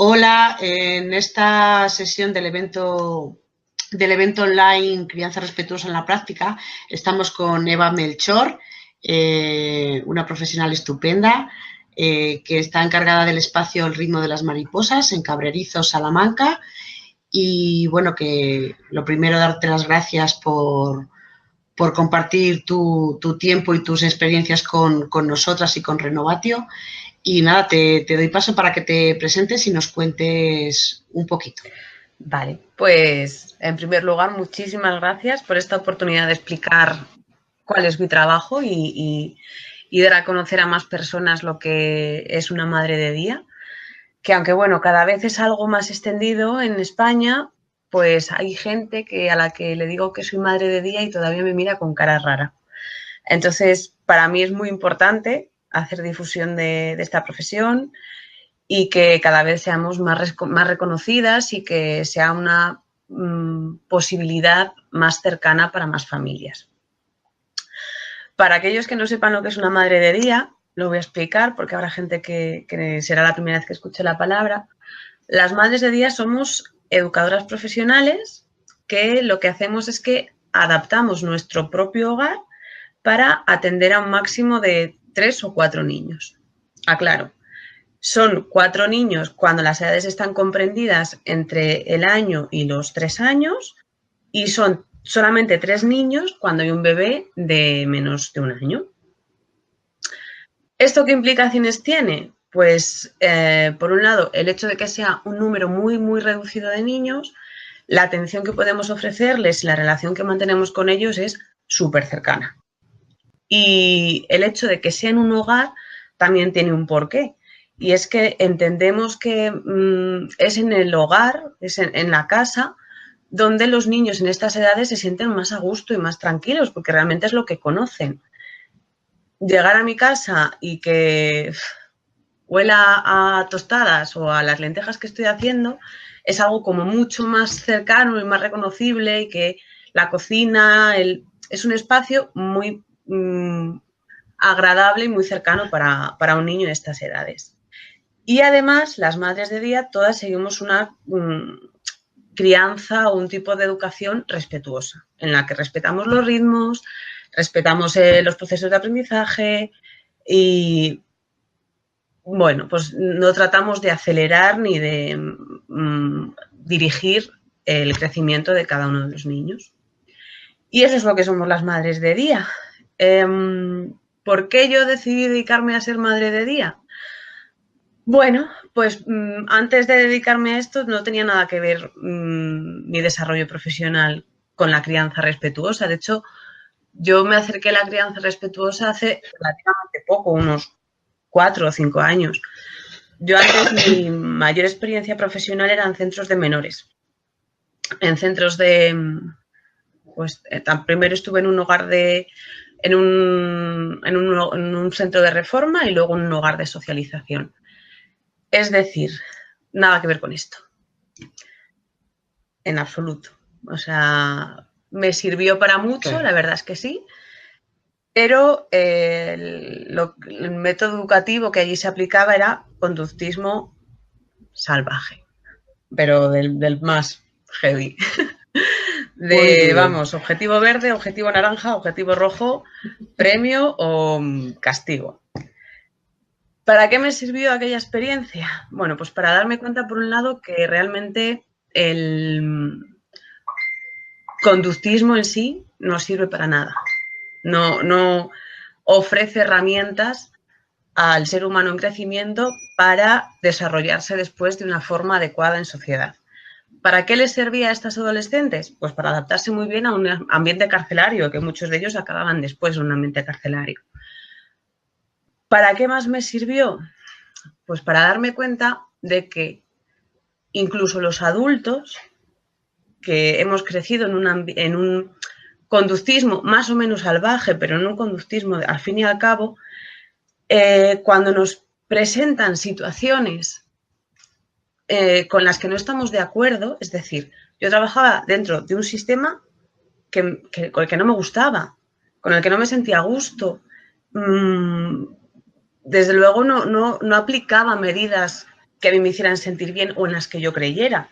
Hola, en esta sesión del evento online Crianza Respetuosa en la Práctica estamos con Eva Melchor, una profesional estupenda que está encargada del espacio El ritmo de las mariposas en Cabrerizo, Salamanca. Y bueno, que lo primero, darte las gracias por compartir tu tiempo y tus experiencias con nosotras y con Renovatio. Y nada, te doy paso para que te presentes y nos cuentes un poquito. Vale, pues en primer lugar, muchísimas gracias por esta oportunidad de explicar cuál es mi trabajo y dar a conocer a más personas lo que es una madre de día, que aunque bueno, cada vez es algo más extendido en España, pues hay gente a la que le digo que soy madre de día y todavía me mira con cara rara. Entonces, para mí es muy importante hacer difusión de esta profesión y que cada vez seamos más reconocidas y que sea una posibilidad más cercana para más familias. Para aquellos que no sepan lo que es una madre de día, lo voy a explicar porque habrá gente que será la primera vez que escuche la palabra. Las madres de día somos educadoras profesionales que lo que hacemos es que adaptamos nuestro propio hogar para atender a un máximo de 3 o 4 niños. Aclaro, son 4 niños cuando las edades están comprendidas entre el año y los 3 años y son solamente 3 niños cuando hay un bebé de menos de 1 año. ¿Esto qué implicaciones tiene? Pues, por un lado, el hecho de que sea un número muy, muy reducido de niños, la atención que podemos ofrecerles y la relación que mantenemos con ellos es súper cercana. Y el hecho de que sea en un hogar también tiene un porqué. Y es que entendemos que es en el hogar, es en la casa, donde los niños en estas edades se sienten más a gusto y más tranquilos, porque realmente es lo que conocen. Llegar a mi casa y que huela a tostadas o a las lentejas que estoy haciendo es algo como mucho más cercano y más reconocible, y que la cocina es un espacio muy agradable y muy cercano para un niño de estas edades. Y además, las madres de día todas seguimos una crianza o un tipo de educación respetuosa, en la que respetamos los ritmos, respetamos los procesos de aprendizaje y, bueno, pues no tratamos de acelerar ni de dirigir el crecimiento de cada uno de los niños. Y eso es lo que somos las madres de día. ¿Por qué yo decidí dedicarme a ser madre de día? Bueno, pues antes de dedicarme a esto no tenía nada que ver mi desarrollo profesional con la crianza respetuosa. De hecho, yo me acerqué a la crianza respetuosa hace relativamente poco, unos 4 o 5 años. Yo antes, mi mayor experiencia profesional era en centros de menores. En centros de, pues primero estuve en un hogar en un centro de reforma y luego en un hogar de socialización. Es decir, nada que ver con esto. En absoluto. O sea, me sirvió para mucho, la verdad es que sí, pero el método educativo que allí se aplicaba era conductismo salvaje, pero del más heavy. Vamos, objetivo verde, objetivo naranja, objetivo rojo, premio o castigo. ¿Para qué me sirvió aquella experiencia? Bueno, pues para darme cuenta, por un lado, que realmente el conductismo en sí no sirve para nada. No ofrece herramientas al ser humano en crecimiento para desarrollarse después de una forma adecuada en sociedad. ¿Para qué les servía a estas adolescentes? Pues para adaptarse muy bien a un ambiente carcelario, que muchos de ellos acababan después en un ambiente carcelario. ¿Para qué más me sirvió? Pues para darme cuenta de que incluso los adultos que hemos crecido en un conductismo más o menos salvaje, pero en un conductismo al fin y al cabo, cuando nos presentan situaciones con las que no estamos de acuerdo, es decir, yo trabajaba dentro de un sistema con el que no me gustaba, con el que no me sentía a gusto. Desde luego no aplicaba medidas que a mí me hicieran sentir bien o en las que yo creyera.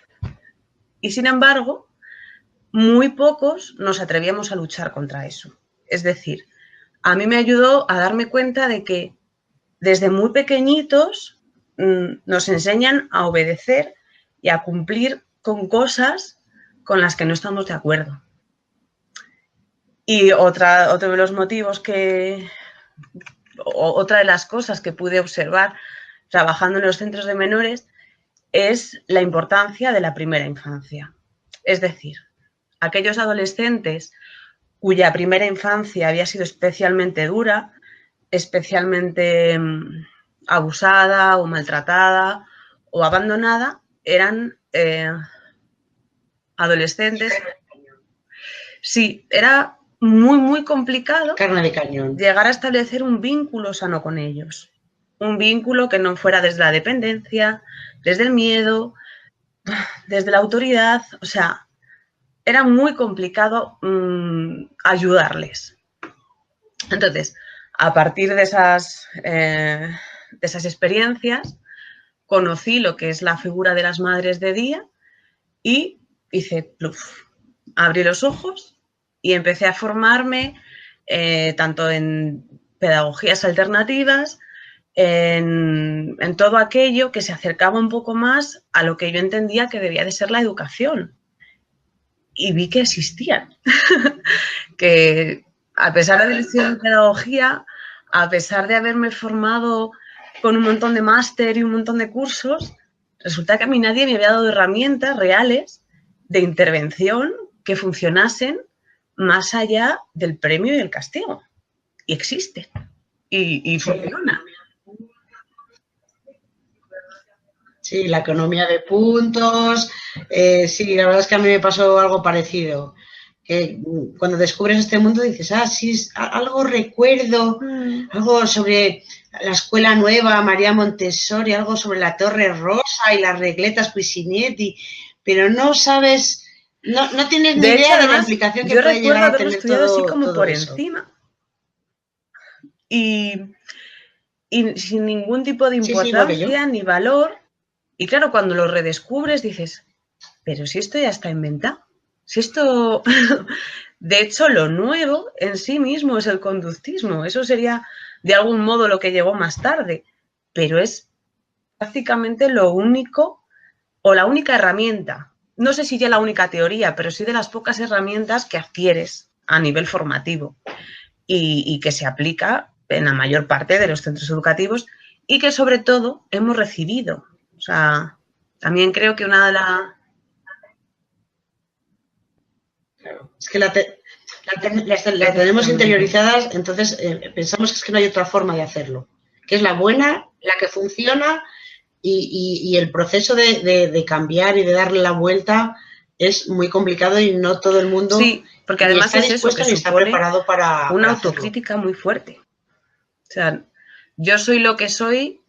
Y sin embargo, muy pocos nos atrevíamos a luchar contra eso. Es decir, a mí me ayudó a darme cuenta de que desde muy pequeñitos nos enseñan a obedecer y a cumplir con cosas con las que no estamos de acuerdo. Y otro de los motivos otra de las cosas que pude observar trabajando en los centros de menores es la importancia de la primera infancia. Es decir, aquellos adolescentes cuya primera infancia había sido especialmente dura, especialmente abusada o maltratada o abandonada, eran adolescentes. Sí, era muy, muy complicado Carne de cañón. Llegar a establecer un vínculo sano con ellos. Un vínculo que no fuera desde la dependencia, desde el miedo, desde la autoridad. O sea, era muy complicado ayudarles. Entonces, a partir de esas experiencias, conocí lo que es la figura de las madres de día y hice pluf, abrí los ojos y empecé a formarme tanto en pedagogías alternativas, en todo aquello que se acercaba un poco más a lo que yo entendía que debía de ser la educación. Y vi que existían, que a pesar de haber estudiado pedagogía, a pesar de haberme formado con un montón de máster y un montón de cursos, resulta que a mí nadie me había dado herramientas reales de intervención que funcionasen más allá del premio y el castigo. Y existe. Y funciona. Sí, la economía de puntos. Sí, la verdad es que a mí me pasó algo parecido. Que cuando descubres este mundo dices, sí, algo recuerdo, algo sobre la escuela nueva, María Montessori, algo sobre la Torre Rosa y las regletas Cuisinetti, pero no sabes, no tienes ni idea de la implicación que puede llegar a tener todo, así como todo por eso. Encima. Y sin ningún tipo de importancia ni valor. Y claro, cuando lo redescubres dices, pero si esto ya está inventado. Si esto... De hecho, lo nuevo en sí mismo es el conductismo. Eso sería de algún modo lo que llegó más tarde. Pero es prácticamente lo único o la única herramienta. No sé si ya la única teoría, pero sí de las pocas herramientas que adquieres a nivel formativo y que se aplica en la mayor parte de los centros educativos y que sobre todo hemos recibido. O sea, también creo que una de las... Claro. Es que las tenemos interiorizadas, entonces pensamos que es que no hay otra forma de hacerlo, que es la buena, la que funciona y el proceso de cambiar y de darle la vuelta es muy complicado y no todo el mundo sí, porque además está dispuesto ni está preparado para una autocrítica muy fuerte. O sea, yo soy lo que soy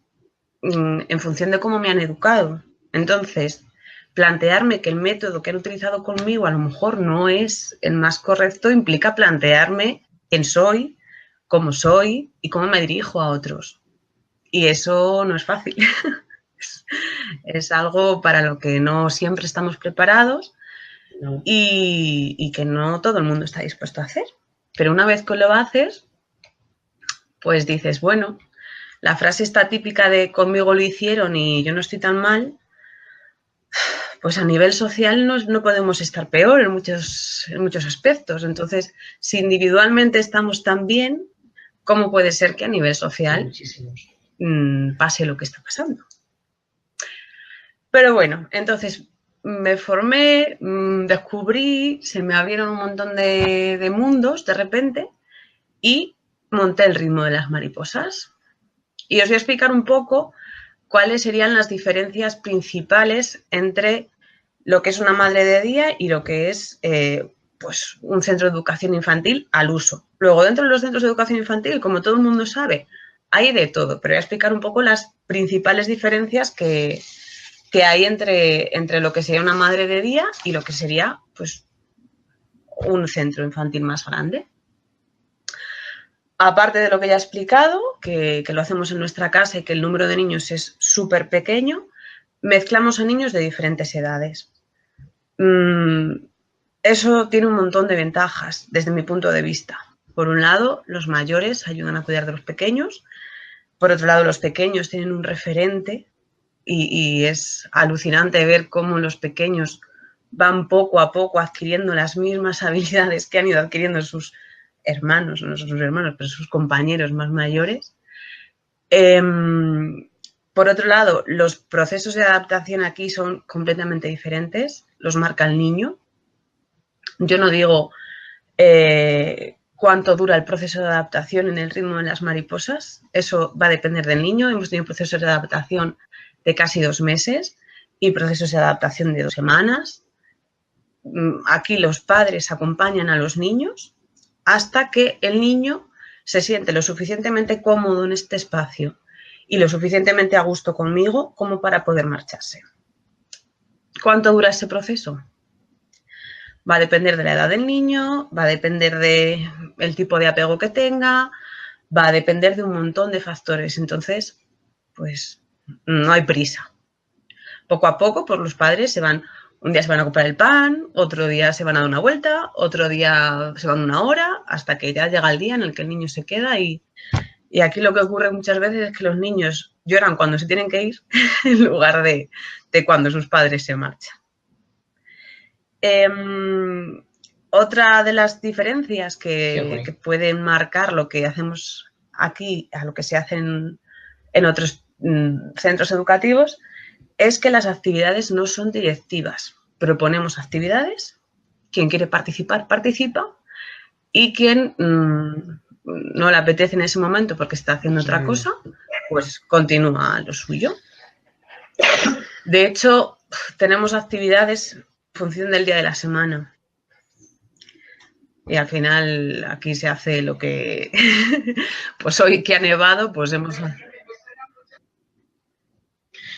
en función de cómo me han educado. Entonces, plantearme que el método que han utilizado conmigo a lo mejor no es el más correcto implica plantearme quién soy, cómo soy y cómo me dirijo a otros. Y eso no es fácil. Es algo para lo que no siempre estamos preparados y que no todo el mundo está dispuesto a hacer. Pero una vez que lo haces, pues dices, bueno, la frase está típica de conmigo lo hicieron y yo no estoy tan mal, pues a nivel social no podemos estar peor en muchos aspectos. Entonces, si individualmente estamos tan bien, ¿cómo puede ser que a nivel social pase lo que está pasando? Pero bueno, entonces me formé, descubrí, se me abrieron un montón de mundos de repente y monté el ritmo de las mariposas. Y os voy a explicar un poco cuáles serían las diferencias principales entre lo que es una madre de día y lo que es pues un centro de educación infantil al uso. Luego, dentro de los centros de educación infantil, como todo el mundo sabe, hay de todo, pero voy a explicar un poco las principales diferencias que hay entre lo que sería una madre de día y lo que sería pues un centro infantil más grande. Aparte de lo que ya he explicado, que lo hacemos en nuestra casa y que el número de niños es súper pequeño, mezclamos a niños de diferentes edades. Eso tiene un montón de ventajas desde mi punto de vista. Por un lado, los mayores ayudan a cuidar de los pequeños. Por otro lado, los pequeños tienen un referente y es alucinante ver cómo los pequeños van poco a poco adquiriendo las mismas habilidades que han ido adquiriendo sus hermanos, no sus hermanos, pero sus compañeros más mayores. Por otro lado, los procesos de adaptación aquí son completamente diferentes, los marca el niño. Yo no digo cuánto dura el proceso de adaptación en el ritmo de las mariposas, eso va a depender del niño. Hemos tenido procesos de adaptación de casi 2 meses y procesos de adaptación de 2 semanas. Aquí los padres acompañan a los niños hasta que el niño se siente lo suficientemente cómodo en este espacio y lo suficientemente a gusto conmigo como para poder marcharse. ¿Cuánto dura ese proceso? Va a depender de la edad del niño, va a depender del tipo de apego que tenga, va a depender de un montón de factores. Entonces, pues no hay prisa. Poco a poco, pues los padres un día se van a comprar el pan, otro día se van a dar una vuelta, otro día se van 1 hora, hasta que ya llega el día en el que el niño se queda y aquí lo que ocurre muchas veces es que los niños lloran cuando se tienen que ir en lugar de cuando sus padres se marchan. Otra de las diferencias que pueden marcar lo que hacemos aquí a lo que se hace en otros centros educativos es que las actividades no son directivas. Proponemos actividades, quien quiere participar, participa, y quien no le apetece en ese momento porque está haciendo otra cosa, pues continúa lo suyo. De hecho, tenemos actividades en función del día de la semana. Y al final aquí se hace lo que... pues hoy que ha nevado, pues hemos...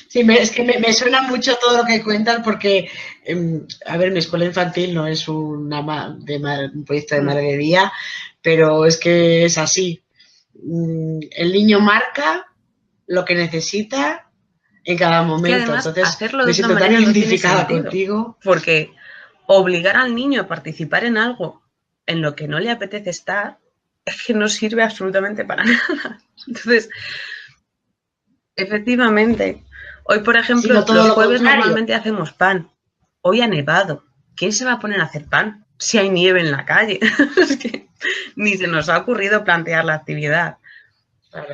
Sí, es que me suena mucho todo lo que cuentas porque, a ver, mi escuela infantil no es un proyecto de madre de día, pero es que es así. El niño marca lo que necesita en cada momento. Es que además, entonces, hacerlo me siento tan identificada contigo. Porque obligar al niño a participar en algo en lo que no le apetece estar es que no sirve absolutamente para nada. Entonces, efectivamente, hoy, por ejemplo, los jueves normalmente hacemos pan. Hoy ha nevado. ¿Quién se va a poner a hacer pan si hay nieve en la calle? Es que ni se nos ha ocurrido plantear la actividad.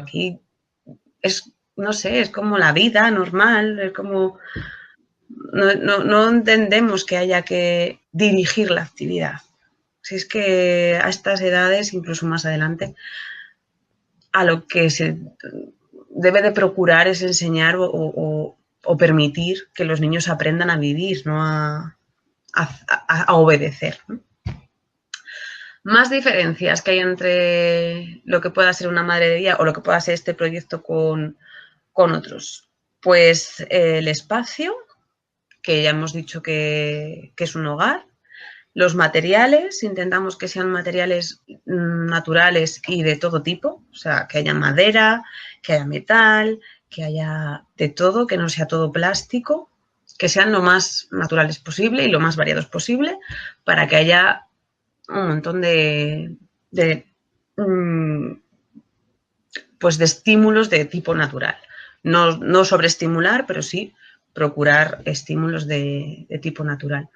Aquí es, no sé, es como la vida normal, es como... No entendemos que haya que dirigir la actividad. Si es que a estas edades, incluso más adelante, a lo que se debe de procurar es enseñar o permitir que los niños aprendan a vivir, no a obedecer. Más diferencias que hay entre lo que pueda ser una madre de día o lo que pueda ser este proyecto con otros. Pues el espacio, que ya hemos dicho que es un hogar. Los materiales, intentamos que sean materiales naturales y de todo tipo, o sea, que haya madera, que haya metal, que haya de todo, que no sea todo plástico, que sean lo más naturales posible y lo más variados posible para que haya un montón de estímulos de tipo natural. No sobreestimular, pero sí procurar estímulos de tipo natural.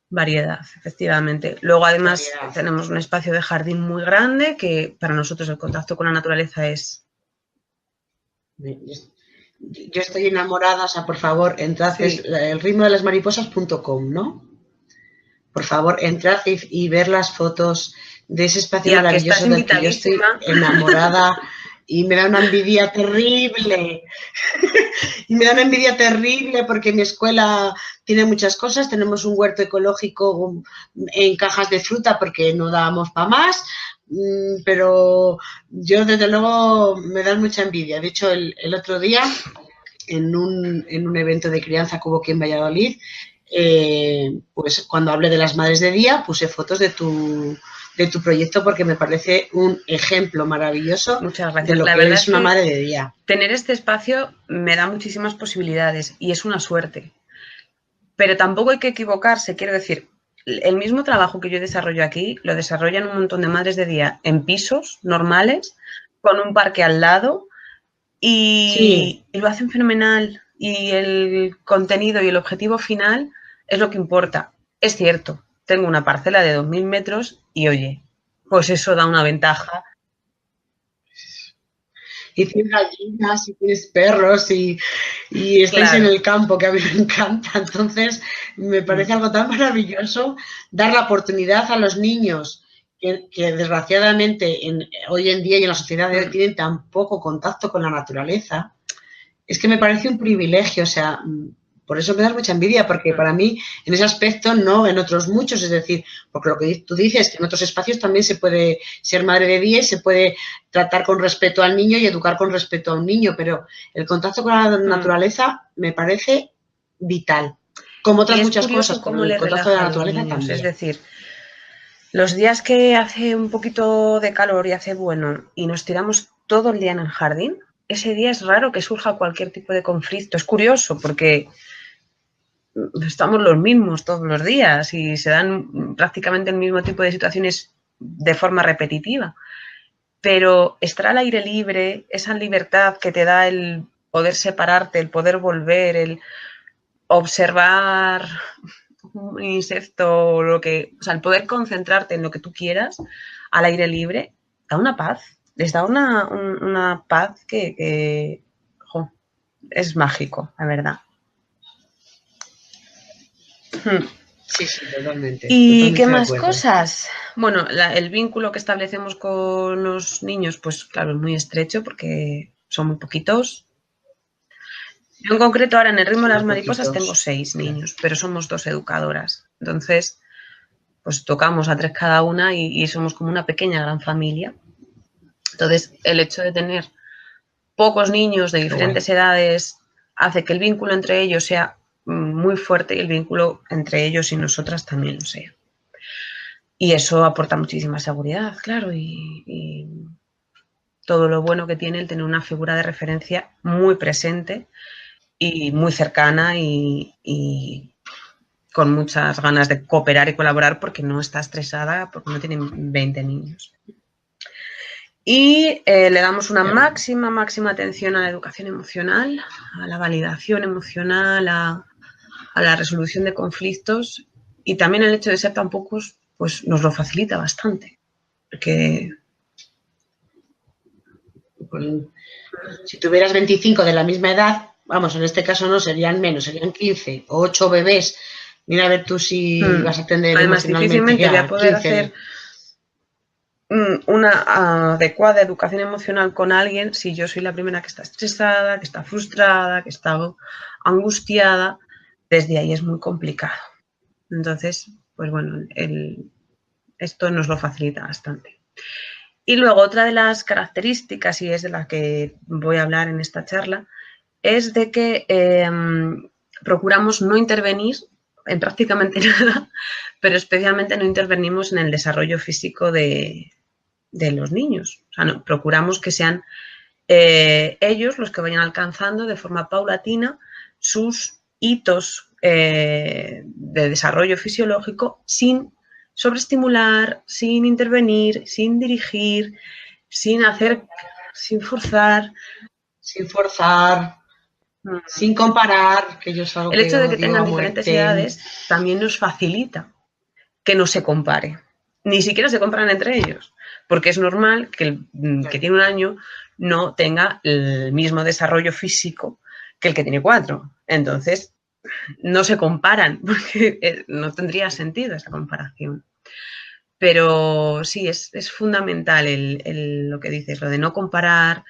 Variedad, efectivamente. Luego, además, tenemos un espacio de jardín muy grande que para nosotros el contacto con la naturaleza es... Yo estoy enamorada, o sea, por favor, entrad, sí. El ritmo de las mariposas.com, ¿no? Por favor, entrad y ver las fotos de ese espacio maravilloso del que yo estoy enamorada y me da una envidia terrible. Y me da una envidia terrible porque mi escuela tiene muchas cosas. Tenemos un huerto ecológico en cajas de fruta porque no dábamos para más, pero yo desde luego me dan mucha envidia. De hecho, el otro día en un evento de crianza que hubo aquí en Valladolid, pues cuando hablé de las madres de día puse fotos de de tu proyecto porque me parece un ejemplo maravilloso. Muchas gracias. De lo La que verdad es una madre de día. Tener este espacio me da muchísimas posibilidades y es una suerte. Pero tampoco hay que equivocarse, quiero decir, el mismo trabajo que yo desarrollo aquí lo desarrollan un montón de madres de día en pisos normales, con un parque al lado y lo hacen fenomenal. Y el contenido y el objetivo final es lo que importa. Es cierto, tengo una parcela de 2.000 metros y oye, pues eso da una ventaja. Y tienes gallinas, y tienes perros, y estáis en el campo, que a mí me encanta. Entonces, me parece algo tan maravilloso dar la oportunidad a los niños que desgraciadamente hoy en día y en la sociedad de hoy tienen tan poco contacto con la naturaleza. Es que me parece un privilegio, o sea, por eso me das mucha envidia, porque para mí en ese aspecto no, en otros muchos, es decir, porque lo que tú dices, que en otros espacios también se puede ser madre de día y se puede tratar con respeto al niño y educar con respeto a un niño, pero el contacto con la naturaleza me parece vital, como otras muchas cosas, pero el contacto de la naturaleza también. Es decir, los días que hace un poquito de calor y hace bueno y nos tiramos todo el día en el jardín, ese día es raro que surja cualquier tipo de conflicto. Es curioso porque estamos los mismos todos los días y se dan prácticamente el mismo tipo de situaciones de forma repetitiva. Pero estar al aire libre, esa libertad que te da el poder separarte, el poder volver, el observar un insecto, o sea, el poder concentrarte en lo que tú quieras al aire libre, da una paz. Les da una paz que es mágico, la verdad. Sí, totalmente. ¿Y qué más cosas? Bueno, el vínculo que establecemos con los niños, pues claro, es muy estrecho porque son muy poquitos. Yo en concreto ahora en el ritmo de las mariposas tengo 6 niños, pero somos 2 educadoras. Entonces, pues tocamos a 3 cada una y somos como una pequeña gran familia. Entonces, el hecho de tener pocos niños de diferentes edades hace que el vínculo entre ellos sea muy fuerte y el vínculo entre ellos y nosotras también lo sea. Y eso aporta muchísima seguridad, claro, y todo lo bueno que tiene el tener una figura de referencia muy presente y muy cercana y con muchas ganas de cooperar y colaborar porque no está estresada, porque no tiene 20 niños. Y le damos una máxima atención a la educación emocional, a la validación emocional, a la resolución de conflictos, y también el hecho de ser tan pocos pues nos lo facilita bastante. Porque si tuvieras 25 de la misma edad, vamos, en este caso no, serían menos, serían 15 o 8 bebés. Mira a ver tú si vas a atender además, emocionalmente difícilmente voy a poder 15. hacer una adecuada educación emocional con alguien si yo soy la primera que está estresada, que está frustrada, que está angustiada. Desde ahí es muy complicado. Entonces, pues bueno, esto nos lo facilita bastante. Y luego otra de las características, y es de la que voy a hablar en esta charla, es de que procuramos no intervenir en prácticamente nada, pero especialmente no intervenimos en el desarrollo físico de los niños. O sea, no, procuramos que sean ellos los que vayan alcanzando de forma paulatina sus hitos de desarrollo fisiológico sin sobreestimular, sin intervenir, sin dirigir, sin forzar. Sin forzar, sin comparar, que yo es algo el hecho de que odio tengan a diferentes muerte. edades también nos facilita que no se compare. Ni siquiera se comparan entre ellos, porque es normal que el que tiene 1 año no tenga el mismo desarrollo físico que el que tiene 4. Entonces, no se comparan, porque no tendría sentido esa comparación. Pero sí, es fundamental lo que dices, lo de no comparar,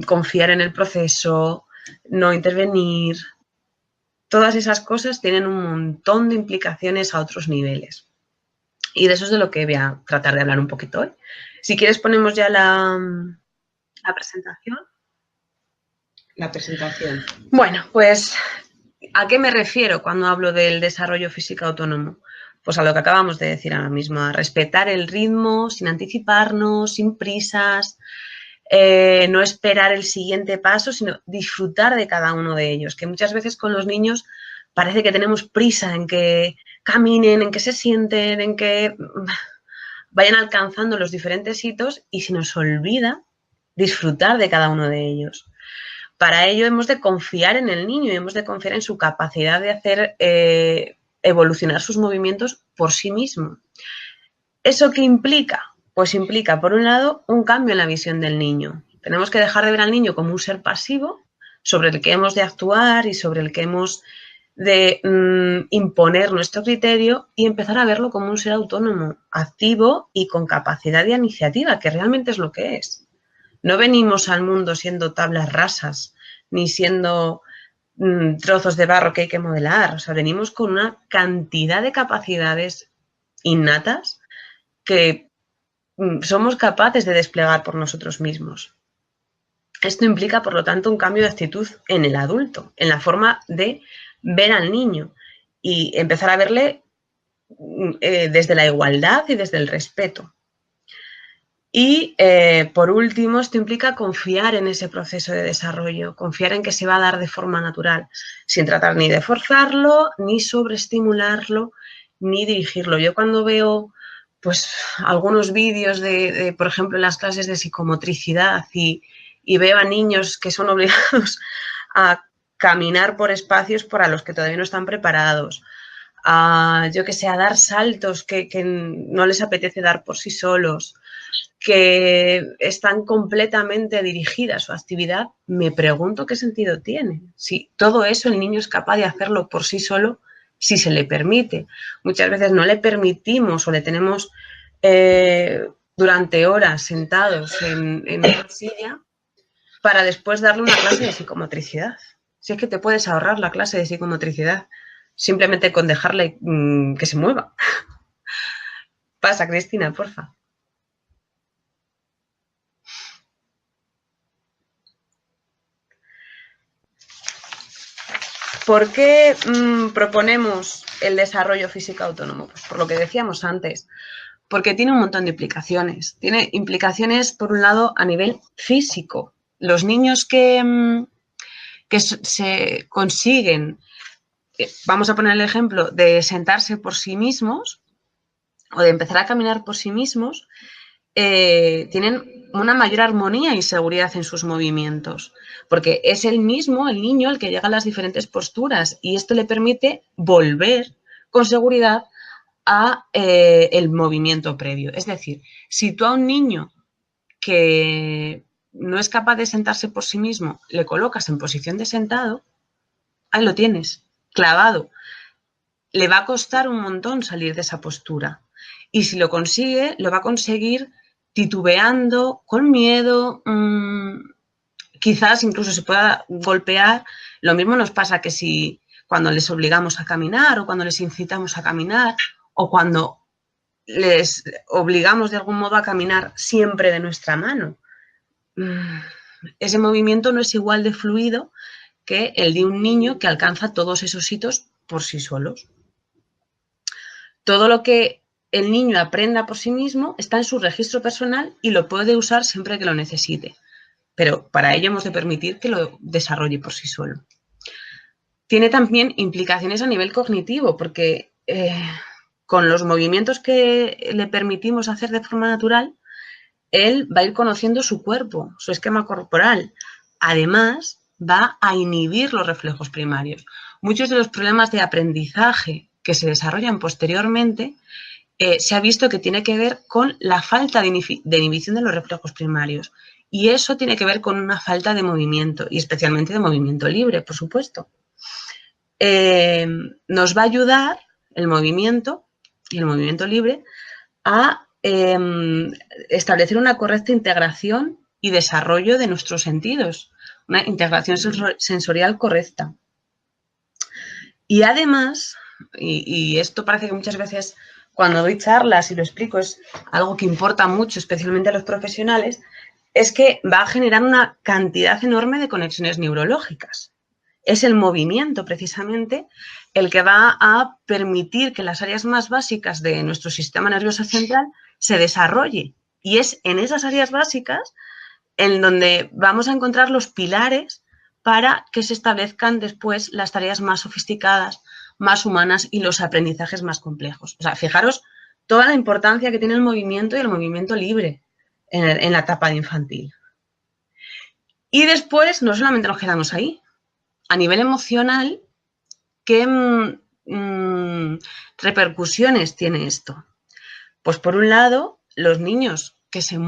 confiar en el proceso, no intervenir. Todas esas cosas tienen un montón de implicaciones a otros niveles. Y de eso es de lo que voy a tratar de hablar un poquito hoy. Si quieres ponemos ya la presentación. La presentación. Bueno, pues, ¿a qué me refiero cuando hablo del desarrollo físico autónomo? Pues a lo que acabamos de decir ahora mismo, a respetar el ritmo sin anticiparnos, sin prisas, no esperar el siguiente paso, sino disfrutar de cada uno de ellos, que muchas veces con los niños parece que tenemos prisa en que caminen, en que se sienten, en que vayan alcanzando los diferentes hitos y se nos olvida disfrutar de cada uno de ellos. Para ello hemos de confiar en el niño y hemos de confiar en su capacidad de hacer evolucionar sus movimientos por sí mismo. ¿Eso qué implica? Pues implica, por un lado, un cambio en la visión del niño. Tenemos que dejar de ver al niño como un ser pasivo sobre el que hemos de actuar y sobre el que hemos de imponer nuestro criterio y empezar a verlo como un ser autónomo, activo y con capacidad de iniciativa, que realmente es lo que es. No venimos al mundo siendo tablas rasas, ni siendo trozos de barro que hay que modelar. O sea, venimos con una cantidad de capacidades innatas que somos capaces de desplegar por nosotros mismos. Esto implica, por lo tanto, un cambio de actitud en el adulto, en la forma de ver al niño y empezar a verle desde la igualdad y desde el respeto. Y, por último, esto implica confiar en ese proceso de desarrollo, confiar en que se va a dar de forma natural, sin tratar ni de forzarlo, ni sobreestimularlo, ni dirigirlo. Yo cuando veo pues, algunos vídeos de, por ejemplo, en las clases de psicomotricidad y veo a niños que son obligados a caminar por espacios para los que todavía no están preparados, yo que sé, a dar saltos que no les apetece dar por sí solos, que están completamente dirigidas a su actividad, me pregunto qué sentido tiene. Si todo eso el niño es capaz de hacerlo por sí solo, si se le permite. Muchas veces no le permitimos o le tenemos durante horas sentados en una silla para después darle una clase de psicomotricidad. Si es que te puedes ahorrar la clase de psicomotricidad simplemente con dejarle que se mueva. Pasa, Cristina, porfa. ¿Por qué proponemos el desarrollo físico autónomo? Pues por lo que decíamos antes, porque tiene un montón de implicaciones. Tiene implicaciones, por un lado, a nivel físico. Los niños que se consiguen, vamos a poner el ejemplo, de sentarse por sí mismos o de empezar a caminar por sí mismos, tienen una mayor armonía y seguridad en sus movimientos, porque es el mismo, el niño, el que llega a las diferentes posturas y esto le permite volver con seguridad a el movimiento previo. Es decir, si tú a un niño que no es capaz de sentarse por sí mismo le colocas en posición de sentado, ahí lo tienes, clavado. Le va a costar un montón salir de esa postura y si lo consigue, lo va a conseguir titubeando, con miedo, quizás incluso se pueda golpear. Lo mismo nos pasa que si cuando les obligamos a caminar o cuando les incitamos a caminar o cuando les obligamos de algún modo a caminar siempre de nuestra mano. Ese movimiento no es igual de fluido que el de un niño que alcanza todos esos hitos por sí solos. Todo lo que el niño aprenda por sí mismo está en su registro personal y lo puede usar siempre que lo necesite. Pero para ello hemos de permitir que lo desarrolle por sí solo. Tiene también implicaciones a nivel cognitivo, porque con los movimientos que le permitimos hacer de forma natural, él va a ir conociendo su cuerpo, su esquema corporal. Además, va a inhibir los reflejos primarios. Muchos de los problemas de aprendizaje que se desarrollan posteriormente se ha visto que tiene que ver con la falta de inhibición de los reflejos primarios. Y eso tiene que ver con una falta de movimiento, y especialmente de movimiento libre, por supuesto. Nos va a ayudar el movimiento y el movimiento libre a establecer una correcta integración y desarrollo de nuestros sentidos, una integración sensorial correcta. Y además, y esto parece que muchas veces cuando doy charlas y lo explico es algo que importa mucho, especialmente a los profesionales, es que va a generar una cantidad enorme de conexiones neurológicas. es el movimiento precisamente el que va a permitir que las áreas más básicas de nuestro sistema nervioso central se desarrolle. Y es en esas áreas básicas en donde vamos a encontrar los pilares para que se establezcan después las tareas más sofisticadas, más humanas y los aprendizajes más complejos. O sea, fijaros toda la importancia que tiene el movimiento y el movimiento libre en la etapa de infantil. Y después no solamente nos quedamos ahí. A nivel emocional, ¿qué repercusiones tiene esto? Pues por un lado, los niños que se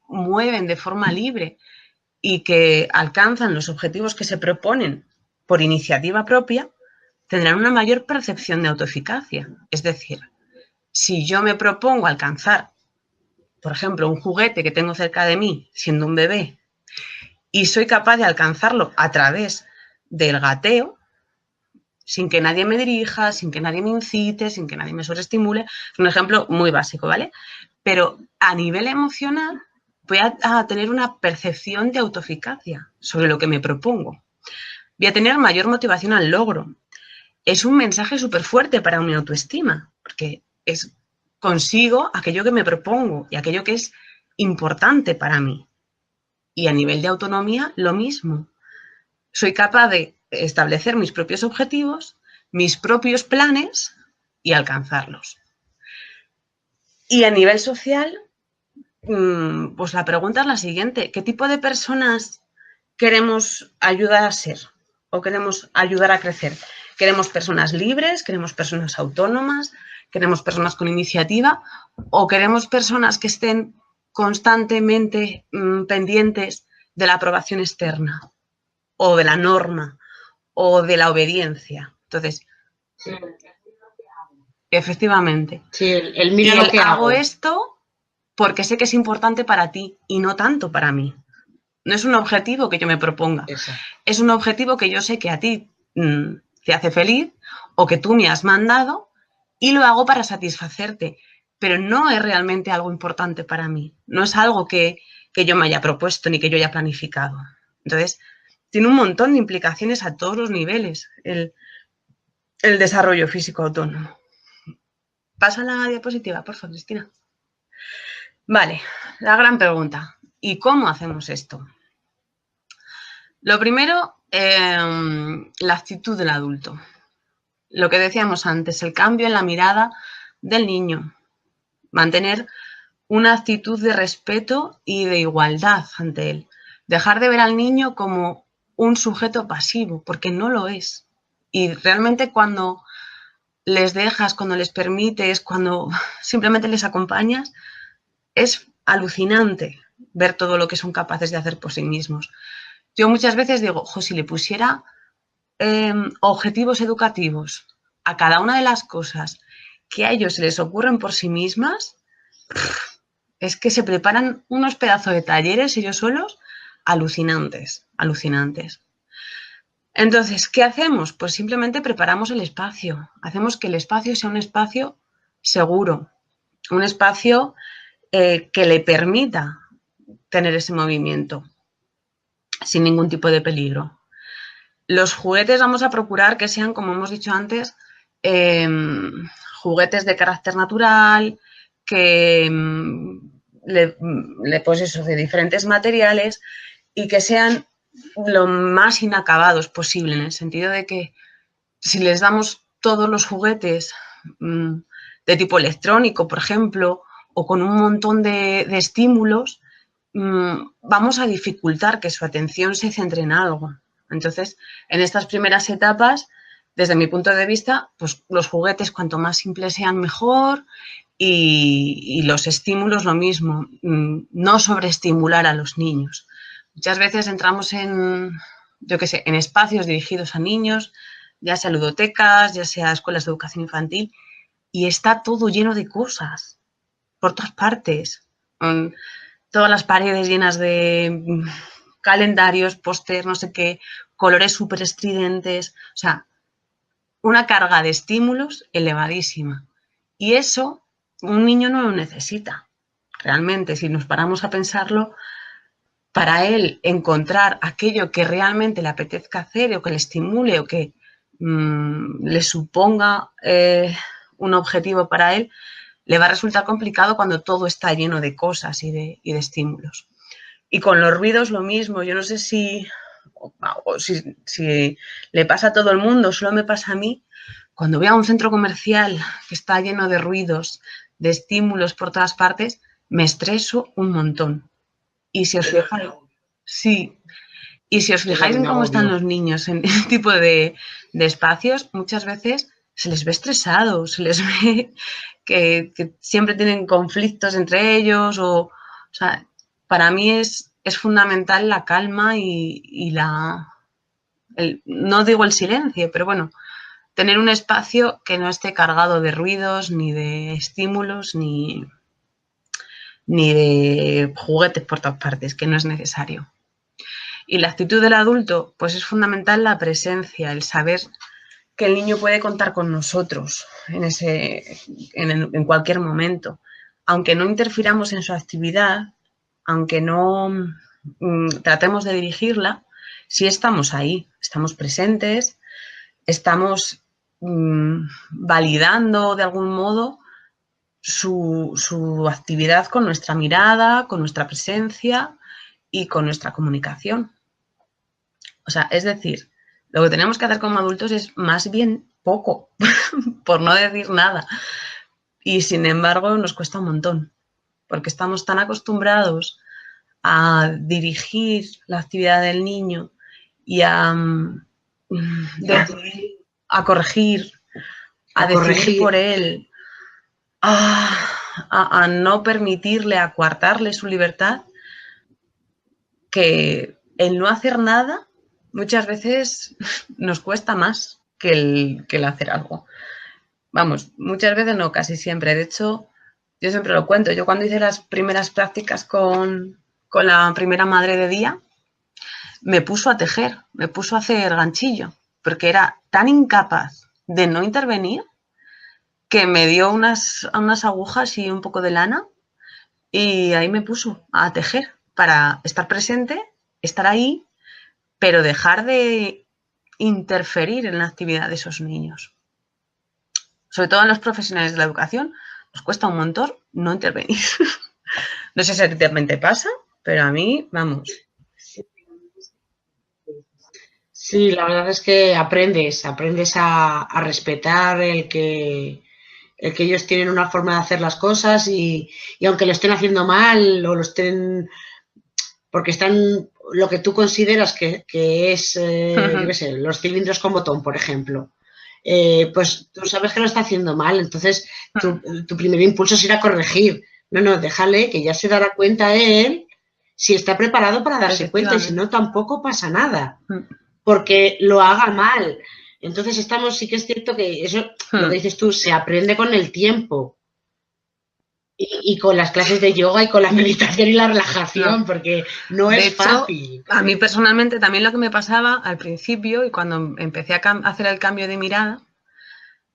mueven de forma libre y que alcanzan los objetivos que se proponen por iniciativa propia, tendrán una mayor percepción de autoeficacia. Es decir, si yo me propongo alcanzar, por ejemplo, un juguete que tengo cerca de mí, siendo un bebé, y soy capaz de alcanzarlo a través del gateo, sin que nadie me dirija, sin que nadie me incite, sin que nadie me sobreestimule, es un ejemplo muy básico, ¿vale? Pero a nivel emocional voy a tener una percepción de autoeficacia sobre lo que me propongo. Voy a tener mayor motivación al logro. Es un mensaje súper fuerte para mi autoestima, porque consigo aquello que me propongo y aquello que es importante para mí. Y a nivel de autonomía, lo mismo. Soy capaz de establecer mis propios objetivos, mis propios planes y alcanzarlos. Y a nivel social, pues la pregunta es la siguiente: ¿qué tipo de personas queremos ayudar a ser o queremos ayudar a crecer? ¿Queremos personas libres? ¿Queremos personas autónomas? ¿Queremos personas con iniciativa? ¿O queremos personas que estén constantemente pendientes de la aprobación externa o de la norma o de la obediencia? Entonces, Sí. efectivamente. Sí, el mira lo que hago hago. esto porque sé que es importante para ti y no tanto para mí. No es un objetivo que yo me proponga. Exacto. Es un objetivo que yo sé que a ti te hace feliz o que tú me has mandado y lo hago para satisfacerte. Pero no es realmente algo importante para mí. No es algo que yo me haya propuesto ni que yo haya planificado. Entonces, tiene un montón de implicaciones a todos los niveles el desarrollo físico autónomo. Pasa la diapositiva, por favor, Cristina. Vale, la gran pregunta. ¿Y cómo hacemos esto? Lo primero, la actitud del adulto. Lo que decíamos antes, el cambio en la mirada del niño. Mantener una actitud de respeto y de igualdad ante él. Dejar de ver al niño como un sujeto pasivo, porque no lo es. Y realmente cuando les dejas, cuando les permites, cuando simplemente les acompañas, es alucinante ver todo lo que son capaces de hacer por sí mismos. Yo muchas veces digo, si le pusiera objetivos educativos a cada una de las cosas que a ellos se les ocurren por sí mismas, es que se preparan unos pedazos de talleres ellos solos alucinantes, alucinantes. Entonces, ¿qué hacemos? Pues simplemente preparamos el espacio. Hacemos que el espacio sea un espacio seguro, un espacio que le permita tener ese movimiento sin ningún tipo de peligro. Los juguetes vamos a procurar que sean, como hemos dicho antes, juguetes de carácter natural, que pues eso, de diferentes materiales y que sean lo más inacabados posible, en el sentido de que si les damos todos los juguetes de tipo electrónico, por ejemplo, o con un montón de estímulos, vamos a dificultar que su atención se centre en algo. Entonces, en estas primeras etapas, desde mi punto de vista, pues los juguetes cuanto más simples sean mejor y los estímulos lo mismo, no sobreestimular a los niños. Muchas veces entramos en espacios dirigidos a niños, ya sea ludotecas, ya sea escuelas de educación infantil, y está todo lleno de cosas, por todas partes. Todas las paredes llenas de calendarios, póster, no sé qué, colores súper estridentes, o sea, una carga de estímulos elevadísima. Y eso un niño no lo necesita. Realmente, si nos paramos a pensarlo, para él encontrar aquello que realmente le apetezca hacer o que le estimule o que le suponga un objetivo para él, le va a resultar complicado cuando todo está lleno de cosas y de estímulos. Y con los ruidos lo mismo. Yo no sé si le pasa a todo el mundo, solo me pasa a mí. Cuando voy a un centro comercial que está lleno de ruidos, de estímulos por todas partes, me estreso un montón. Y si os fijáis, sí, y si os fijáis en cómo están los niños en este tipo de espacios, muchas veces se les ve estresados, se les ve que siempre tienen conflictos entre ellos. O sea, para mí es fundamental la calma y no digo el silencio, pero bueno, tener un espacio que no esté cargado de ruidos, ni de estímulos, ni de juguetes por todas partes, que no es necesario. Y la actitud del adulto, pues es fundamental la presencia, el saber que el niño puede contar con nosotros en cualquier momento. Aunque no interfiramos en su actividad, aunque no tratemos de dirigirla, sí estamos ahí, estamos presentes, estamos validando de algún modo su actividad con nuestra mirada, con nuestra presencia y con nuestra comunicación. O sea, es decir, lo que tenemos que hacer como adultos es más bien poco, por no decir nada. Y sin embargo nos cuesta un montón, porque estamos tan acostumbrados a dirigir la actividad del niño y a corregir, a decidir por él, a no permitirle, a coartarle su libertad, que el no hacer nada muchas veces nos cuesta más que el hacer algo. Vamos, muchas veces no, casi siempre. De hecho, yo siempre lo cuento. Yo cuando hice las primeras prácticas con la primera madre de día, me puso a tejer, me puso a hacer ganchillo, porque era tan incapaz de no intervenir que me dio unas agujas y un poco de lana y ahí me puso a tejer para estar presente, estar ahí, pero dejar de interferir en la actividad de esos niños. Sobre todo en los profesionales de la educación, nos cuesta un montón no intervenir. No sé si a ti también te pasa, pero a mí, vamos. Sí, la verdad es que aprendes a respetar el que ellos tienen una forma de hacer las cosas y aunque lo estén haciendo mal o lo estén porque están lo que tú consideras que es, yo qué sé, los cilindros con botón, por ejemplo, pues tú sabes que lo está haciendo mal, entonces tu primer impulso es ir a corregir. No, déjale que ya se dará cuenta él si está preparado para darse cuenta y si no tampoco pasa nada, porque lo haga mal. Entonces sí que es cierto que eso, lo que dices tú, se aprende con el tiempo. Y con las clases de yoga y con la meditación y la relajación, porque no es fácil. A mí personalmente también lo que me pasaba al principio y cuando empecé a hacer el cambio de mirada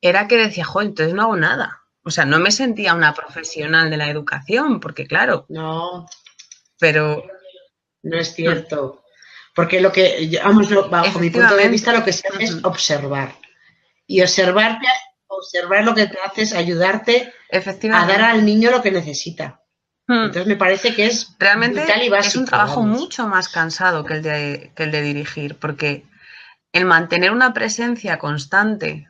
era que decía, jo, entonces no hago nada. O sea, no me sentía una profesional de la educación, porque claro. No. Pero. No es cierto. Porque lo que, vamos, bajo mi punto de vista, lo que se hace es observar. Y observar lo que te hace es ayudarte a dar al niño lo que necesita. Entonces me parece que es realmente vital y básico. Es un trabajo mucho más cansado que el de dirigir, porque el mantener una presencia constante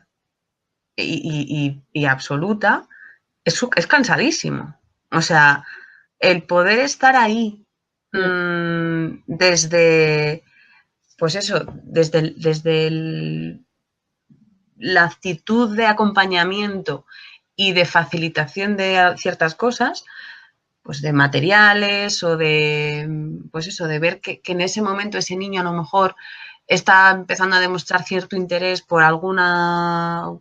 y absoluta es cansadísimo. O sea, el poder estar ahí desde, pues eso, desde la actitud de acompañamiento y de facilitación de ciertas cosas, pues de materiales o de, pues eso, de ver que en ese momento ese niño a lo mejor está empezando a demostrar cierto interés por algún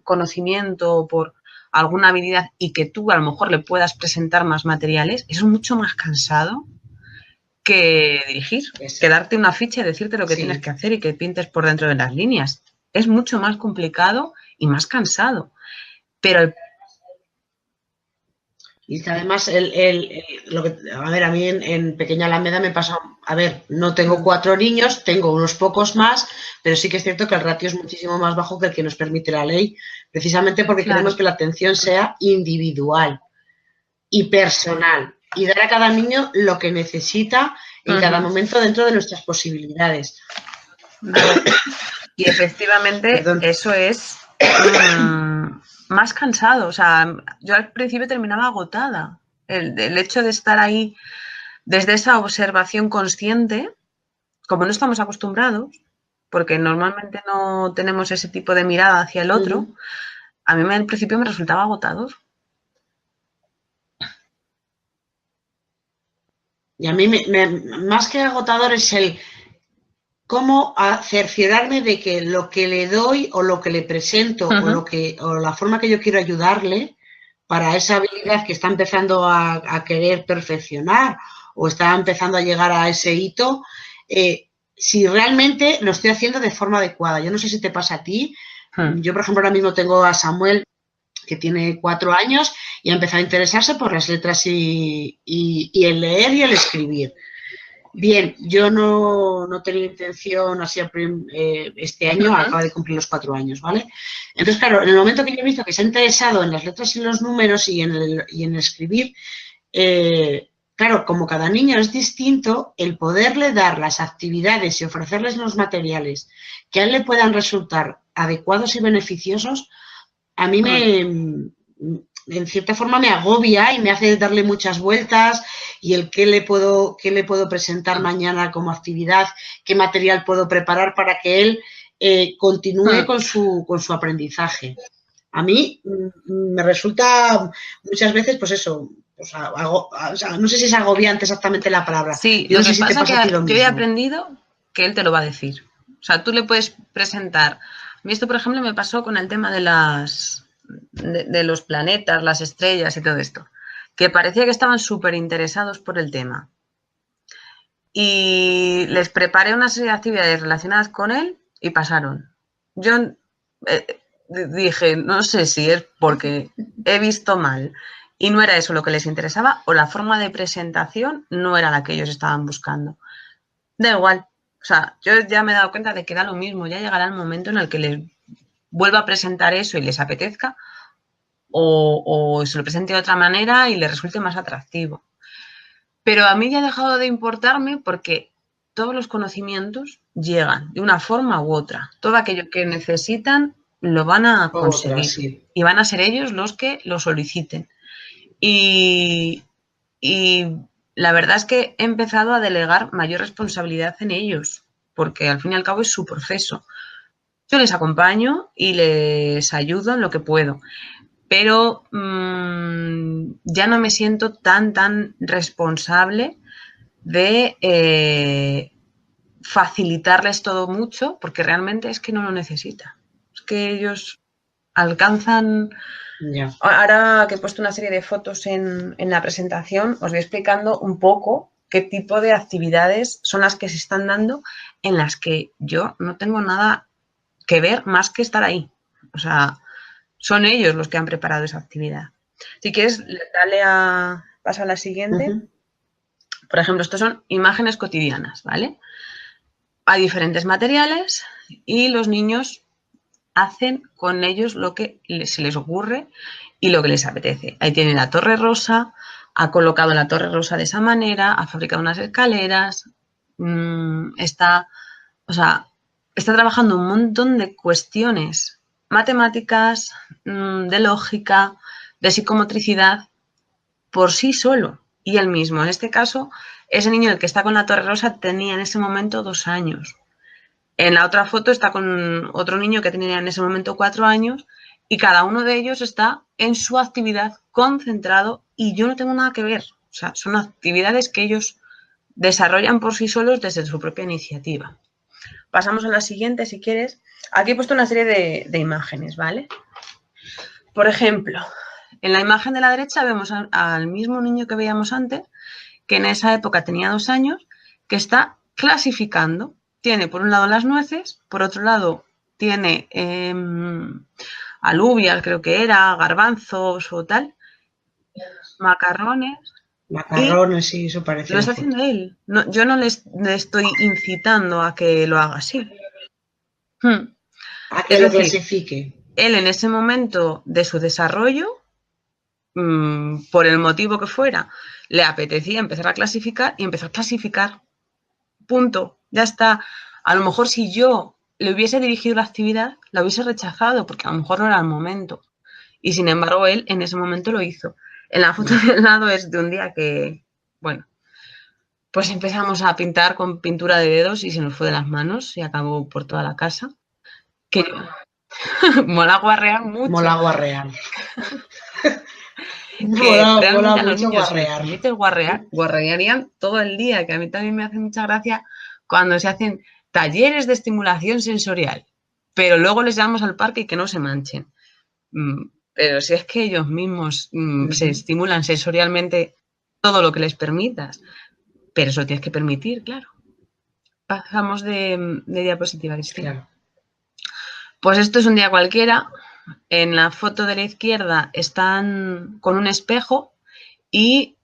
conocimiento o por alguna habilidad y que tú a lo mejor le puedas presentar más materiales, eso es mucho más cansado que dirigir, que darte una ficha y decirte lo que tienes que hacer y que pintes por dentro de las líneas. Es mucho más complicado y más cansado. Pero Y que además, a ver, a mí en Pequeña Alameda me pasa, a ver, no tengo 4 niños, tengo unos pocos más, pero sí que es cierto que el ratio es muchísimo más bajo que el que nos permite la ley, precisamente porque queremos que la atención sea individual y personal y dar a cada niño lo que necesita en cada momento dentro de nuestras posibilidades. Y efectivamente eso es más cansado. O sea, yo al principio terminaba agotada. El hecho de estar ahí desde esa observación consciente, como no estamos acostumbrados, porque normalmente no tenemos ese tipo de mirada hacia el otro, a mí al principio me resultaba agotador. Y a mí más que agotador es el cómo cerciorarme de que lo que le doy o lo que le presento o la forma que yo quiero ayudarle para esa habilidad que está empezando a querer perfeccionar o está empezando a llegar a ese hito, si realmente lo estoy haciendo de forma adecuada. Yo no sé si te pasa a ti. Yo, por ejemplo, ahora mismo tengo a Samuel, que tiene 4 años y ha empezado a interesarse por las letras y el leer y el escribir. Bien, yo no tenía intención así este año, acaba de cumplir los 4 años, ¿vale? Entonces, claro, en el momento que yo he visto que se ha interesado en las letras y los números y en escribir, claro, como cada niño es distinto, el poderle dar las actividades y ofrecerles los materiales que a él le puedan resultar adecuados y beneficiosos, a mí en cierta forma me agobia y me hace darle muchas vueltas y el qué le puedo presentar mañana como actividad, qué material puedo preparar para que él continúe con su aprendizaje. A mí me resulta muchas veces, pues eso, no sé si es agobiante exactamente la palabra. Sí, yo lo no sé que si te pasa pasa a ti que lo yo mismo. he aprendido que él te lo va a decir. O sea, tú le puedes presentar. A mí esto, por ejemplo, me pasó con el tema de los planetas, las estrellas y todo esto, que parecía que estaban súper interesados por el tema. Y les preparé una serie de actividades relacionadas con él y pasaron. Yo dije, no sé si es porque he visto mal y no era eso lo que les interesaba o la forma de presentación no era la que ellos estaban buscando. Da igual. O sea, yo ya me he dado cuenta de que da lo mismo. Ya llegará el momento en el que les vuelva a presentar eso y les apetezca o se lo presente de otra manera y les resulte más atractivo. Pero a mí ya ha dejado de importarme porque todos los conocimientos llegan de una forma u otra. Todo aquello que necesitan lo van a conseguir y van a ser ellos los que lo soliciten. Y la verdad es que he empezado a delegar mayor responsabilidad en ellos, porque al fin y al cabo es su proceso. Yo les acompaño y les ayudo en lo que puedo, pero ya no me siento tan responsable de facilitarles todo mucho, porque realmente es que no lo necesitan. Es que ellos alcanzan... Ya. Ahora que he puesto una serie de fotos en la presentación, os voy explicando un poco qué tipo de actividades son las que se están dando en las que yo no tengo nada que ver más que estar ahí. O sea, son ellos los que han preparado esa actividad. Si quieres, pasa a la siguiente. Por ejemplo, estos son imágenes cotidianas, ¿vale? Hay diferentes materiales y los niños hacen con ellos lo que se les ocurre y lo que les apetece. Ahí tienen la torre rosa, ha colocado la torre rosa de esa manera, ha fabricado unas escaleras, está trabajando un montón de cuestiones matemáticas, de lógica, de psicomotricidad, por sí solo. Y él mismo, en este caso, ese niño, el que está con la torre rosa, tenía en ese momento 2 años. En la otra foto está con otro niño que tenía en ese momento 4 años y cada uno de ellos está en su actividad concentrado y yo no tengo nada que ver. O sea, son actividades que ellos desarrollan por sí solos desde su propia iniciativa. Pasamos a la siguiente, si quieres. Aquí he puesto una serie de imágenes, ¿vale? Por ejemplo, en la imagen de la derecha vemos al mismo niño que veíamos antes, que en esa época tenía 2 años, que está clasificando. Tiene por un lado las nueces, por otro lado tiene alubias, creo que era, garbanzos o tal. macarrones y Macarrones, sí, eso parece lo la está foto. haciendo él. No, yo no le estoy incitando a que lo haga así. A que Es lo decir, clasifique. él en ese momento de su desarrollo, por el motivo que fuera, le apetecía empezar a clasificar y empezó a clasificar. Punto. Ya está. A lo mejor si yo le hubiese dirigido la actividad, la hubiese rechazado porque a lo mejor no era el momento. Y sin embargo, él en ese momento lo hizo. En la foto de al lado es de un día que, bueno, pues empezamos a pintar con pintura de dedos y se nos fue de las manos y acabó por toda la casa. Que mola guarrear mucho. Mola guarrear. Que Mola realmente a los mucho niños, si les guarrear. permites guarrear, guarrearían todo el día, que a mí también me hace mucha gracia cuando se hacen talleres de estimulación sensorial, pero luego les llevamos al parque y que no se manchen. Pero si es que ellos mismos se estimulan sensorialmente todo lo que les permitas, pero eso tienes que permitir, claro. Pasamos de diapositiva, Cristina. Claro. Pues esto es un día cualquiera. En la foto de la izquierda están con un espejo y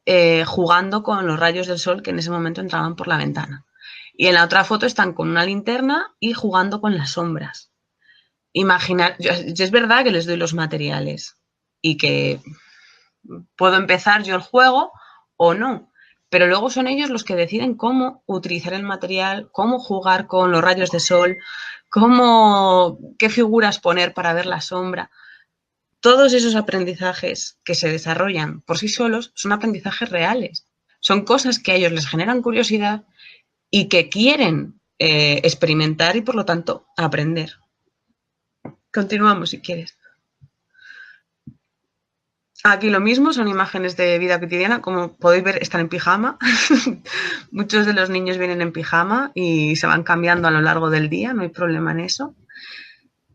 jugando con los rayos del sol que en ese momento entraban por la ventana. Y en la otra foto están con una linterna y jugando con las sombras. Imaginar, yo es verdad que les doy los materiales y que puedo empezar yo el juego o no, pero luego son ellos los que deciden cómo utilizar el material, cómo jugar con los rayos de sol, qué figuras poner para ver la sombra. Todos esos aprendizajes que se desarrollan por sí solos son aprendizajes reales. Son cosas que a ellos les generan curiosidad y que quieren experimentar y por lo tanto aprender. Continuamos si quieres. Aquí lo mismo, son imágenes de vida cotidiana. Como podéis ver, están en pijama. Muchos de los niños vienen en pijama y se van cambiando a lo largo del día, no hay problema en eso.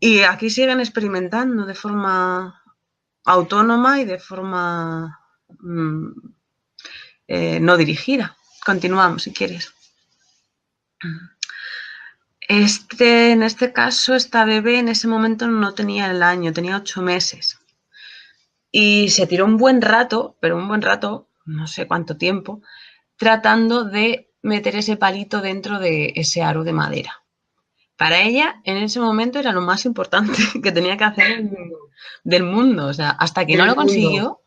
Y aquí siguen experimentando de forma autónoma y de forma no dirigida. Continuamos, si quieres. En este caso, esta bebé en ese momento no tenía el año, tenía 8 meses. Y se tiró un buen rato, pero un buen rato, no sé cuánto tiempo, tratando de meter ese palito dentro de ese aro de madera. Para ella, en ese momento, era lo más importante que tenía que hacer del mundo. O sea, hasta que no lo consiguió,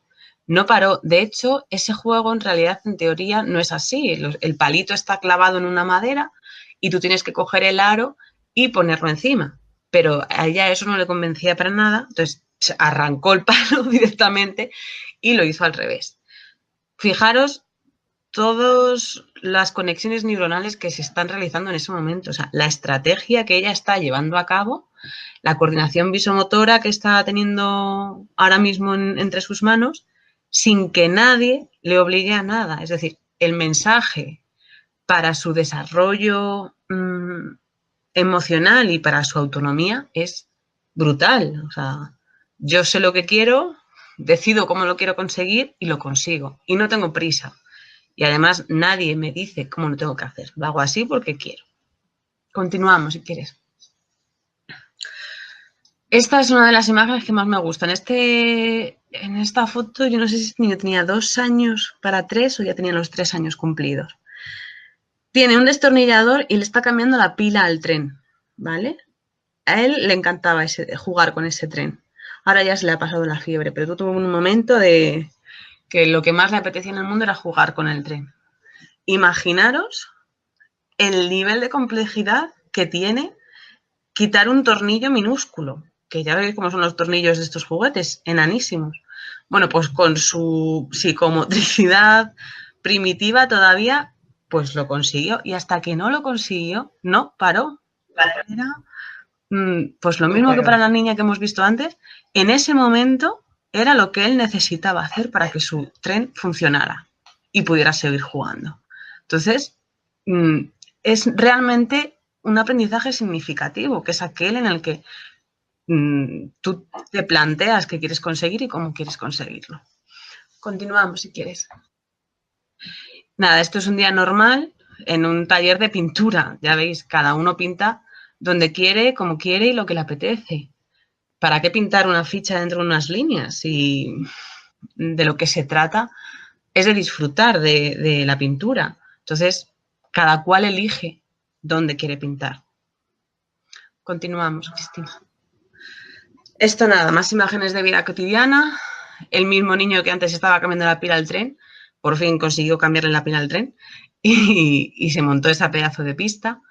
no paró. De hecho, ese juego, en realidad, en teoría, no es así. El palito está clavado en una madera y tú tienes que coger el aro y ponerlo encima. Pero a ella eso no le convencía para nada. Entonces, arrancó el palo directamente y lo hizo al revés. Fijaros todas las conexiones neuronales que se están realizando en ese momento, o sea, la estrategia que ella está llevando a cabo, la coordinación visomotora que está teniendo ahora mismo entre sus manos, sin que nadie le obligue a nada. Es decir, el mensaje para su desarrollo emocional y para su autonomía es brutal. O sea, yo sé lo que quiero, decido cómo lo quiero conseguir y lo consigo. Y no tengo prisa. Y además nadie me dice cómo lo tengo que hacer. Lo hago así porque quiero. Continuamos si quieres. Esta es una de las imágenes que más me gustan. En esta foto yo no sé si el niño tenía 2 años para 3 o ya tenía los 3 años cumplidos. Tiene un destornillador y le está cambiando la pila al tren, ¿vale? A él le encantaba jugar con ese tren. Ahora ya se le ha pasado la fiebre, pero tuvo un momento de que lo que más le apetecía en el mundo era jugar con el tren. Imaginaros el nivel de complejidad que tiene quitar un tornillo minúsculo, que ya veis cómo son los tornillos de estos juguetes, enanísimos. Bueno, pues con su psicomotricidad primitiva todavía, pues lo consiguió. Y hasta que no lo consiguió, no paró. Era, pues lo mismo que para la niña que hemos visto antes, en ese momento era lo que él necesitaba hacer para que su tren funcionara y pudiera seguir jugando. Entonces, es realmente un aprendizaje significativo, que es aquel en el que tú te planteas qué quieres conseguir y cómo quieres conseguirlo. Continuamos si quieres. Nada, esto es un día normal en un taller de pintura. Ya veis, cada uno pinta donde quiere, como quiere y lo que le apetece. ¿Para qué pintar una ficha dentro de unas líneas? de lo que se trata es de disfrutar de la pintura. Entonces, cada cual elige dónde quiere pintar. Continuamos, Cristina. Esto nada, más imágenes de vida cotidiana. El mismo niño que antes estaba cambiando la pila al tren, por fin consiguió cambiarle la pila al tren y se montó esa pedazo de pista.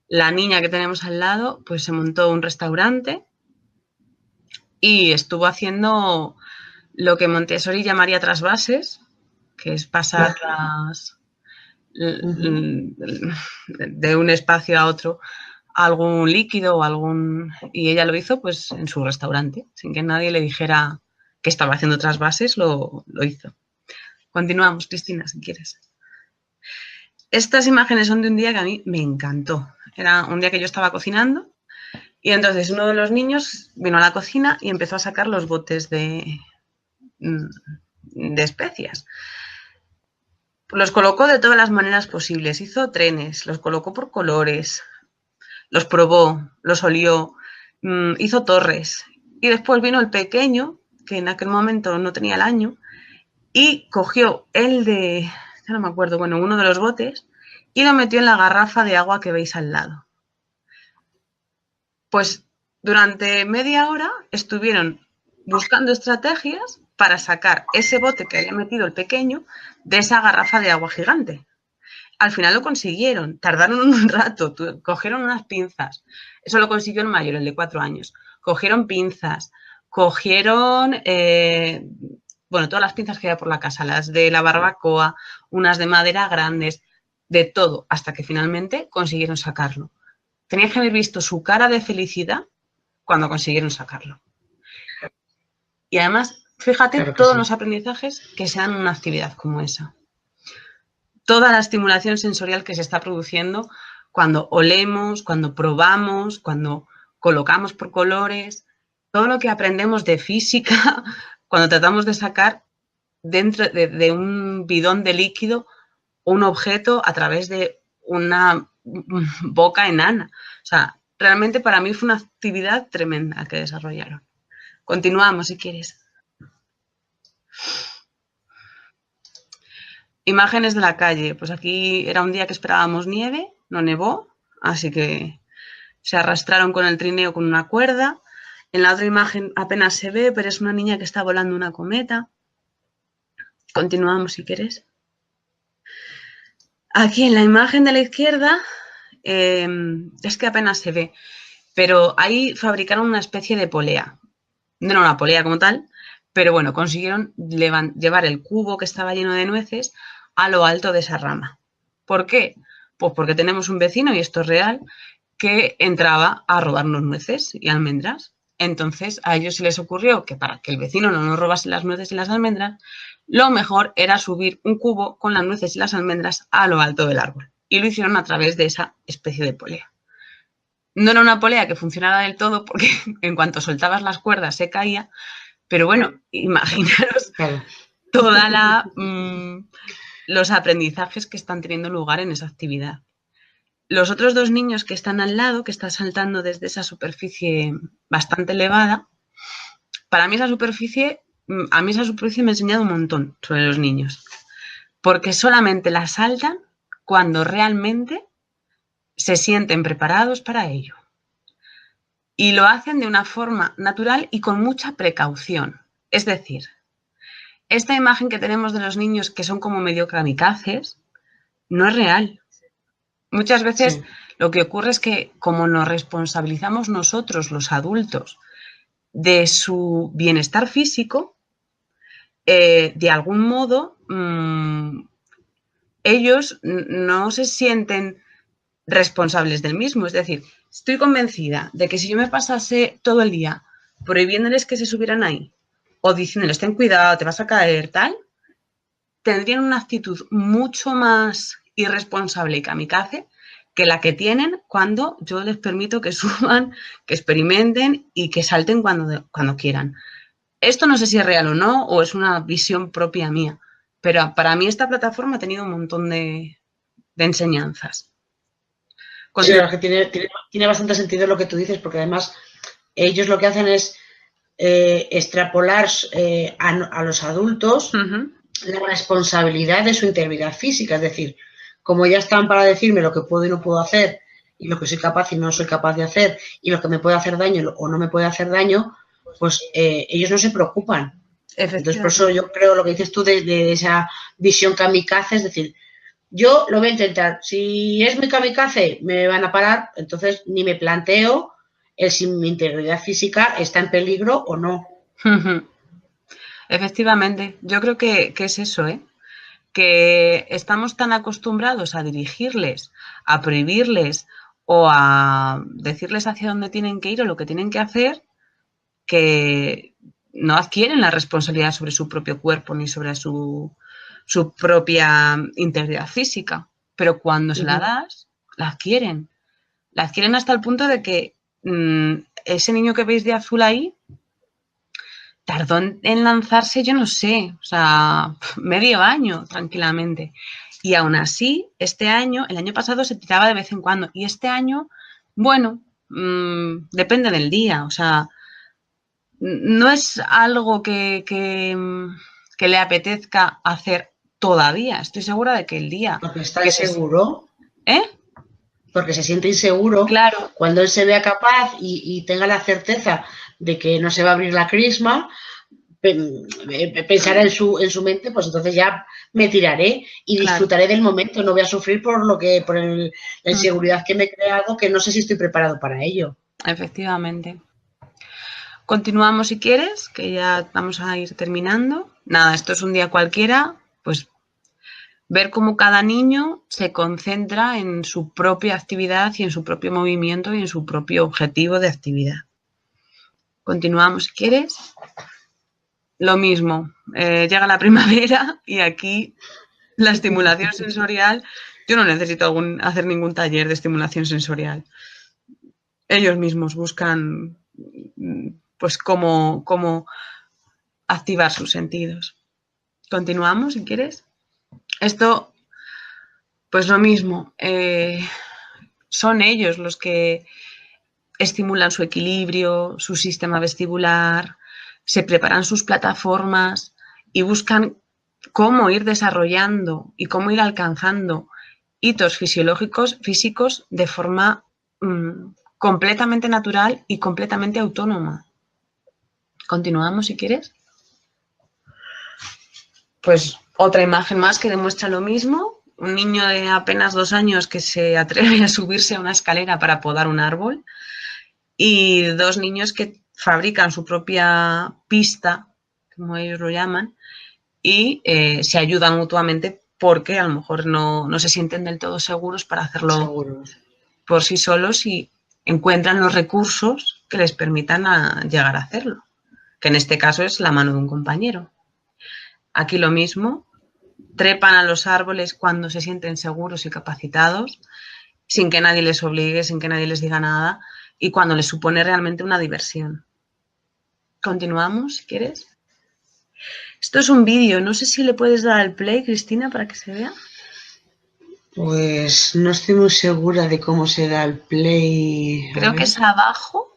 La niña que tenemos al lado, pues se montó un restaurante y estuvo haciendo lo que Montessori llamaría trasvases, que es pasar de un espacio a otro algún líquido o algún... Y ella lo hizo pues en su restaurante, sin que nadie le dijera que estaba haciendo trasvases, lo hizo. Continuamos, Cristina, si quieres. Estas imágenes son de un día que a mí me encantó. Era un día que yo estaba cocinando y entonces uno de los niños vino a la cocina y empezó a sacar los botes de especias. Los colocó de todas las maneras posibles. Hizo trenes, los colocó por colores, los probó, los olió, hizo torres. Y después vino el pequeño, que en aquel momento no tenía el año, y cogió el de, ya no me acuerdo, bueno, uno de los botes y lo metió en la garrafa de agua que veis al lado. Pues durante media hora estuvieron buscando estrategias para sacar ese bote que había metido el pequeño de esa garrafa de agua gigante. Al final lo consiguieron, tardaron un rato, cogieron unas pinzas. Eso lo consiguió el mayor, el de 4 años. Cogieron pinzas, cogieron, bueno, todas las pinzas que había por la casa, las de la barbacoa, unas de madera grandes, de todo, hasta que finalmente consiguieron sacarlo. Tenías que haber visto su cara de felicidad cuando consiguieron sacarlo. Y además, fíjate claro todos los aprendizajes que se dan en una actividad como esa. Toda la estimulación sensorial que se está produciendo cuando olemos, cuando probamos, cuando colocamos por colores, todo lo que aprendemos de física, cuando tratamos de sacar dentro de un bidón de líquido un objeto a través de una boca enana. O sea, realmente para mí fue una actividad tremenda que desarrollaron. Continuamos, si quieres. Imágenes de la calle. Pues aquí era un día que esperábamos nieve, no nevó, así que se arrastraron con el trineo con una cuerda. En la otra imagen apenas se ve, pero es una niña que está volando una cometa. Continuamos, si quieres. Aquí en la imagen de la izquierda es que apenas se ve, pero ahí fabricaron una especie de polea. No era una polea como tal, pero bueno, consiguieron llevar el cubo que estaba lleno de nueces a lo alto de esa rama. ¿Por qué? Pues porque tenemos un vecino, y esto es real, que entraba a robarnos nueces y almendras. Entonces a ellos se les ocurrió que para que el vecino no nos robase las nueces y las almendras, lo mejor era subir un cubo con las nueces y las almendras a lo alto del árbol. Y lo hicieron a través de esa especie de polea. No era una polea que funcionara del todo porque en cuanto soltabas las cuerdas se caía, pero bueno, imaginaros toda los aprendizajes que están teniendo lugar en esa actividad. Los otros dos niños que están al lado, que están saltando desde esa superficie bastante elevada, para mí esa superficie me ha enseñado un montón sobre los niños, porque solamente la saltan cuando realmente se sienten preparados para ello. Y lo hacen de una forma natural y con mucha precaución. Es decir, esta imagen que tenemos de los niños que son como medio kamikazes no es real. Muchas veces lo que ocurre es que como nos responsabilizamos nosotros, los adultos, de su bienestar físico, de algún modo ellos no se sienten responsables del mismo. Es decir, estoy convencida de que si yo me pasase todo el día prohibiéndoles que se subieran ahí o diciéndoles ten cuidado, te vas a caer, tal, tendrían una actitud mucho más irresponsable y kamikaze que la que tienen cuando yo les permito que suban, que experimenten y que salten cuando quieran. Esto no sé si es real o no, o es una visión propia mía, pero para mí esta plataforma ha tenido un montón de enseñanzas. Sí, claro, que tiene bastante sentido lo que tú dices, porque además ellos lo que hacen es extrapolar a los adultos la responsabilidad de su integridad física. Es decir, como ya están para decirme lo que puedo y no puedo hacer, y lo que soy capaz y no soy capaz de hacer, y lo que me puede hacer daño o no me puede hacer daño, pues ellos no se preocupan. Entonces, por eso yo creo lo que dices tú de esa visión kamikaze, es decir, yo lo voy a intentar. Si es muy kamikaze, me van a parar, entonces ni me planteo si mi integridad física está en peligro o no. Efectivamente, yo creo que es eso, ¿eh? Que estamos tan acostumbrados a dirigirles, a prohibirles o a decirles hacia dónde tienen que ir o lo que tienen que hacer, que no adquieren la responsabilidad sobre su propio cuerpo ni sobre su propia integridad física. Pero cuando se la das, la adquieren. La adquieren hasta el punto de que ese niño que veis de azul ahí tardó en lanzarse, yo no sé, o sea, medio año tranquilamente. Y aún así, este año, el año pasado se tiraba de vez en cuando. Y este año, bueno, depende del día. O sea, no es algo que le apetezca hacer todavía. Estoy segura de que el día... Porque está inseguro. Porque se siente inseguro. Claro. Cuando él se vea capaz y tenga la certeza de que no se va a abrir la crisma, pensará en su mente, pues entonces ya me tiraré y disfrutaré del momento. No voy a sufrir por la inseguridad que me he creado, que no sé si estoy preparado para ello. Efectivamente. Continuamos si quieres, que ya vamos a ir terminando. Nada, esto es un día cualquiera, pues ver cómo cada niño se concentra en su propia actividad y en su propio movimiento y en su propio objetivo de actividad. Continuamos si quieres. Lo mismo, llega la primavera y aquí la estimulación sensorial, yo no necesito hacer ningún taller de estimulación sensorial. Ellos mismos buscan pues cómo activar sus sentidos. Continuamos si quieres. Esto, pues lo mismo, son ellos los que estimulan su equilibrio, su sistema vestibular, se preparan sus plataformas y buscan cómo ir desarrollando y cómo ir alcanzando hitos fisiológicos, físicos, de forma completamente natural y completamente autónoma. Continuamos si quieres. Pues otra imagen más que demuestra lo mismo. Un niño de apenas 2 años que se atreve a subirse a una escalera para podar un árbol y 2 niños que fabrican su propia pista, como ellos lo llaman, y se ayudan mutuamente porque a lo mejor no se sienten del todo seguros para hacerlo por sí solos y encuentran los recursos que les permitan llegar a hacerlo, que en este caso es la mano de un compañero. Aquí lo mismo, trepan a los árboles cuando se sienten seguros y capacitados, sin que nadie les obligue, sin que nadie les diga nada, y cuando les supone realmente una diversión. Continuamos, si quieres. Esto es un vídeo, no sé si le puedes dar al play, Cristina, para que se vea. Pues no estoy muy segura de cómo se da el play. Creo que es abajo.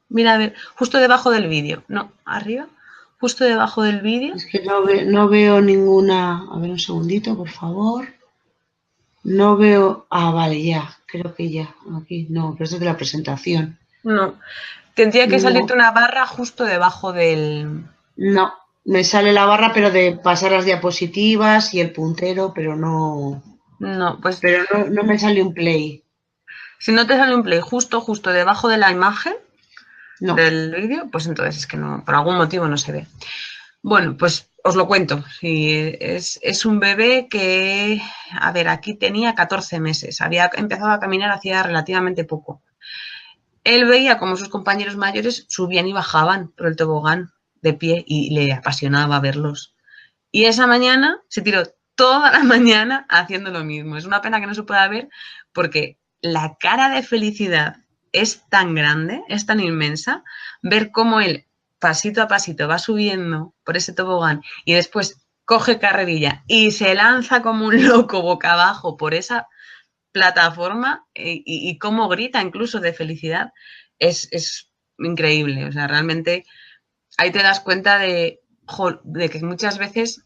Mira, a ver, justo debajo del vídeo. No, arriba. Justo debajo del vídeo. Es que no veo ninguna... A ver, un segundito, por favor. No veo... Ah, vale, ya. Creo que ya. Aquí, no, pero esto es de la presentación. No. Tendría que salirte una barra justo debajo del... No, me sale la barra, pero de pasar las diapositivas y el puntero, pero no... No, pues... Pero no me sale un play. Si no te sale un play justo debajo de la imagen del vídeo, pues entonces es que no, por algún motivo no se ve. Bueno, pues os lo cuento. Sí, es un bebé que, a ver, aquí tenía 14 meses. Había empezado a caminar hacía relativamente poco. Él veía como sus compañeros mayores subían y bajaban por el tobogán de pie y le apasionaba verlos. Y esa mañana se tiró toda la mañana haciendo lo mismo. Es una pena que no se pueda ver porque la cara de felicidad es tan grande, es tan inmensa, ver cómo él pasito a pasito va subiendo por ese tobogán y después coge carrerilla y se lanza como un loco boca abajo por esa plataforma y cómo grita incluso de felicidad, es increíble. O sea, realmente ahí te das cuenta de que muchas veces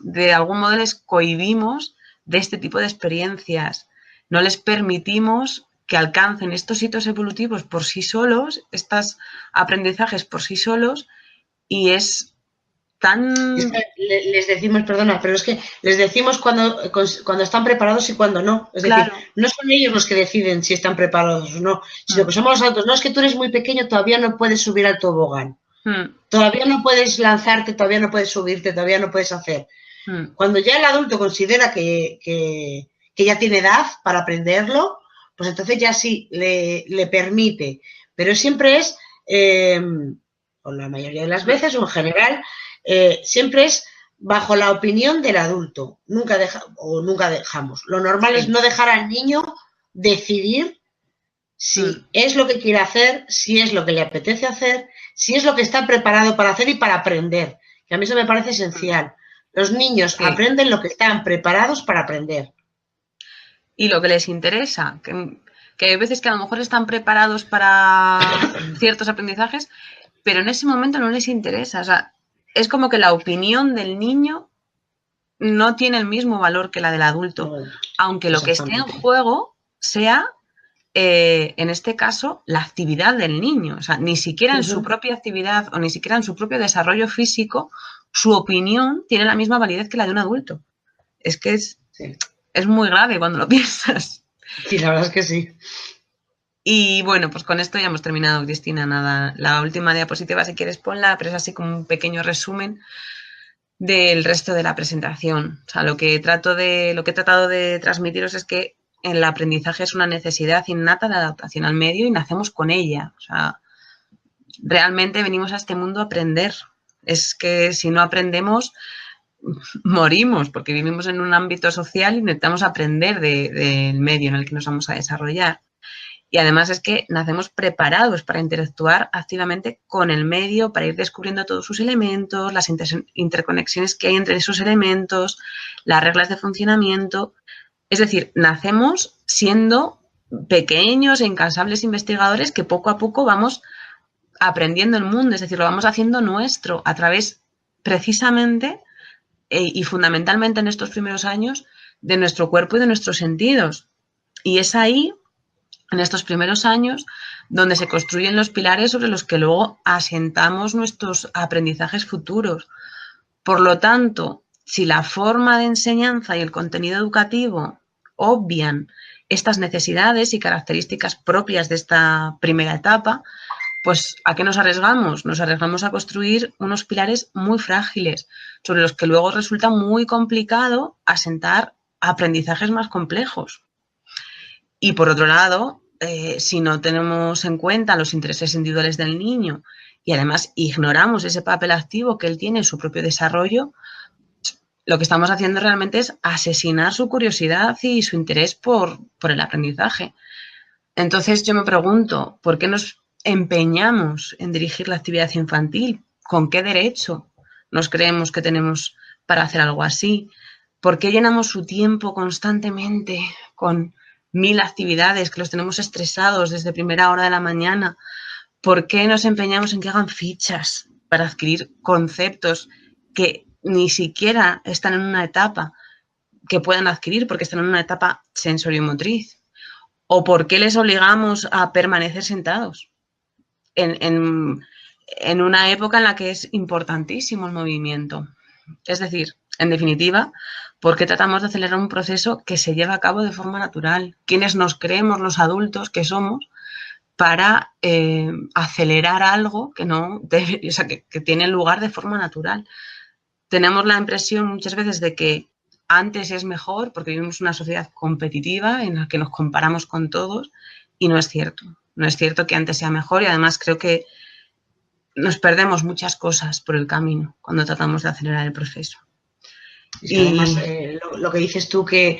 de algún modo les cohibimos de este tipo de experiencias. No les permitimos que alcancen estos hitos evolutivos por sí solos, estos aprendizajes por sí solos, y es tan... Es que les decimos, perdona, pero es que les decimos cuando están preparados y cuando no. Es decir, Claro. no son ellos los que deciden si están preparados o no, sino que somos los adultos. No, es que tú eres muy pequeño, todavía no puedes subir al tobogán. Todavía no puedes lanzarte, todavía no puedes subirte, todavía no puedes hacer. Cuando ya el adulto considera que ya tiene edad para aprenderlo, pues entonces ya sí, le permite. Pero siempre es, o la mayoría de las veces, o en general, siempre es bajo la opinión del adulto. Nunca dejamos. Lo normal es no dejar al niño decidir si es lo que quiere hacer, si es lo que le apetece hacer, si es lo que está preparado para hacer y para aprender. Que a mí eso me parece esencial. Los niños aprenden lo que están preparados para aprender. Y lo que les interesa, que hay veces que a lo mejor están preparados para ciertos aprendizajes, pero en ese momento no les interesa. O sea, es como que la opinión del niño no tiene el mismo valor que la del adulto, aunque lo que esté en juego sea, en este caso, la actividad del niño. O sea, ni siquiera en su propia actividad o ni siquiera en su propio desarrollo físico, su opinión tiene la misma validez que la de un adulto. Es que es muy grave cuando lo piensas. Sí, la verdad es que sí. Y bueno, pues con esto ya hemos terminado, Cristina. Nada, la última diapositiva, si quieres, ponla, pero es así como un pequeño resumen del resto de la presentación. O sea, lo que he tratado de transmitiros es que el aprendizaje es una necesidad innata de adaptación al medio y nacemos con ella. O sea, realmente venimos a este mundo a aprender. Es que si no aprendemos, morimos, porque vivimos en un ámbito social y necesitamos aprender del medio en el que nos vamos a desarrollar. Y además es que nacemos preparados para interactuar activamente con el medio, para ir descubriendo todos sus elementos, las interconexiones que hay entre esos elementos, las reglas de funcionamiento. Es decir, nacemos siendo pequeños e incansables investigadores que poco a poco vamos aprendiendo el mundo, es decir, lo vamos haciendo nuestro a través precisamente y fundamentalmente en estos primeros años de nuestro cuerpo y de nuestros sentidos. Y es ahí, en estos primeros años, donde se construyen los pilares sobre los que luego asentamos nuestros aprendizajes futuros. Por lo tanto, si la forma de enseñanza y el contenido educativo obvian estas necesidades y características propias de esta primera etapa, pues ¿a qué nos arriesgamos? Nos arriesgamos a construir unos pilares muy frágiles, sobre los que luego resulta muy complicado asentar aprendizajes más complejos. Y por otro lado, si no tenemos en cuenta los intereses individuales del niño y además ignoramos ese papel activo que él tiene en su propio desarrollo, lo que estamos haciendo realmente es asesinar su curiosidad y su interés por el aprendizaje. Entonces yo me pregunto, ¿por qué nos empeñamos en dirigir la actividad infantil? ¿Con qué derecho nos creemos que tenemos para hacer algo así? ¿Por qué llenamos su tiempo constantemente con 1000 actividades que los tenemos estresados desde primera hora de la mañana? ¿Por qué nos empeñamos en que hagan fichas para adquirir conceptos que ni siquiera están en una etapa que puedan adquirir porque están en una etapa sensoriomotriz? ¿O por qué les obligamos a permanecer sentados en una época en la que es importantísimo el movimiento? Es decir, en definitiva, ¿por qué tratamos de acelerar un proceso que se lleva a cabo de forma natural? ¿Quiénes nos creemos los adultos que somos para acelerar algo que no debe, o sea, que tiene lugar de forma natural? Tenemos la impresión muchas veces de que antes es mejor porque vivimos una sociedad competitiva en la que nos comparamos con todos y no es cierto. No es cierto que antes sea mejor y además creo que nos perdemos muchas cosas por el camino cuando tratamos de acelerar el proceso. Y además, lo que dices tú que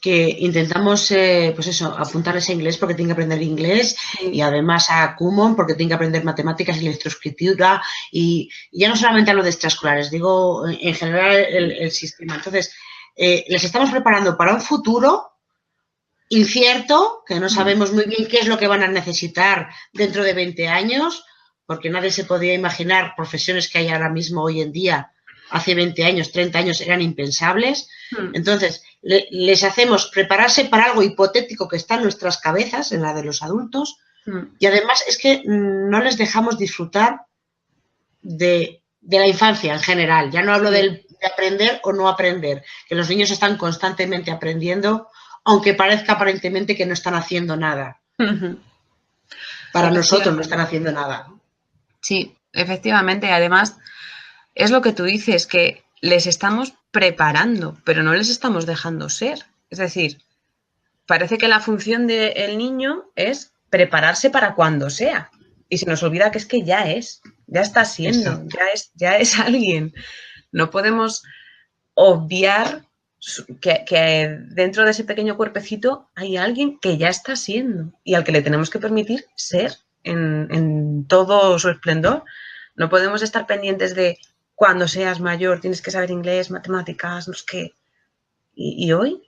intentamos, pues eso, apuntarles a inglés porque tienen que aprender inglés y además a Kumon porque tienen que aprender matemáticas y lectoescritura y ya no solamente a lo de extraescolares, digo en general el sistema. Entonces, les estamos preparando para un futuro incierto, que no sabemos muy bien qué es lo que van a necesitar dentro de 20 años, porque nadie se podía imaginar profesiones que hay ahora mismo hoy en día, hace 20 años, 30 años eran impensables. Entonces, les hacemos prepararse para algo hipotético que está en nuestras cabezas, en la de los adultos, y además es que no les dejamos disfrutar de la infancia en general. Ya no hablo de aprender o no aprender, que los niños están constantemente aprendiendo, aunque parezca aparentemente que no están haciendo nada. Para nosotros no están haciendo nada. Sí, efectivamente. Además, es lo que tú dices, que les estamos preparando, pero no les estamos dejando ser. Es decir, parece que la función del niño es prepararse para cuando sea. Y se nos olvida que es que ya está siendo, ya es alguien. No podemos obviar que dentro de ese pequeño cuerpecito hay alguien que ya está siendo y al que le tenemos que permitir ser en todo su esplendor. No podemos estar pendientes de cuando seas mayor tienes que saber inglés, matemáticas, no sé qué. ¿Y hoy?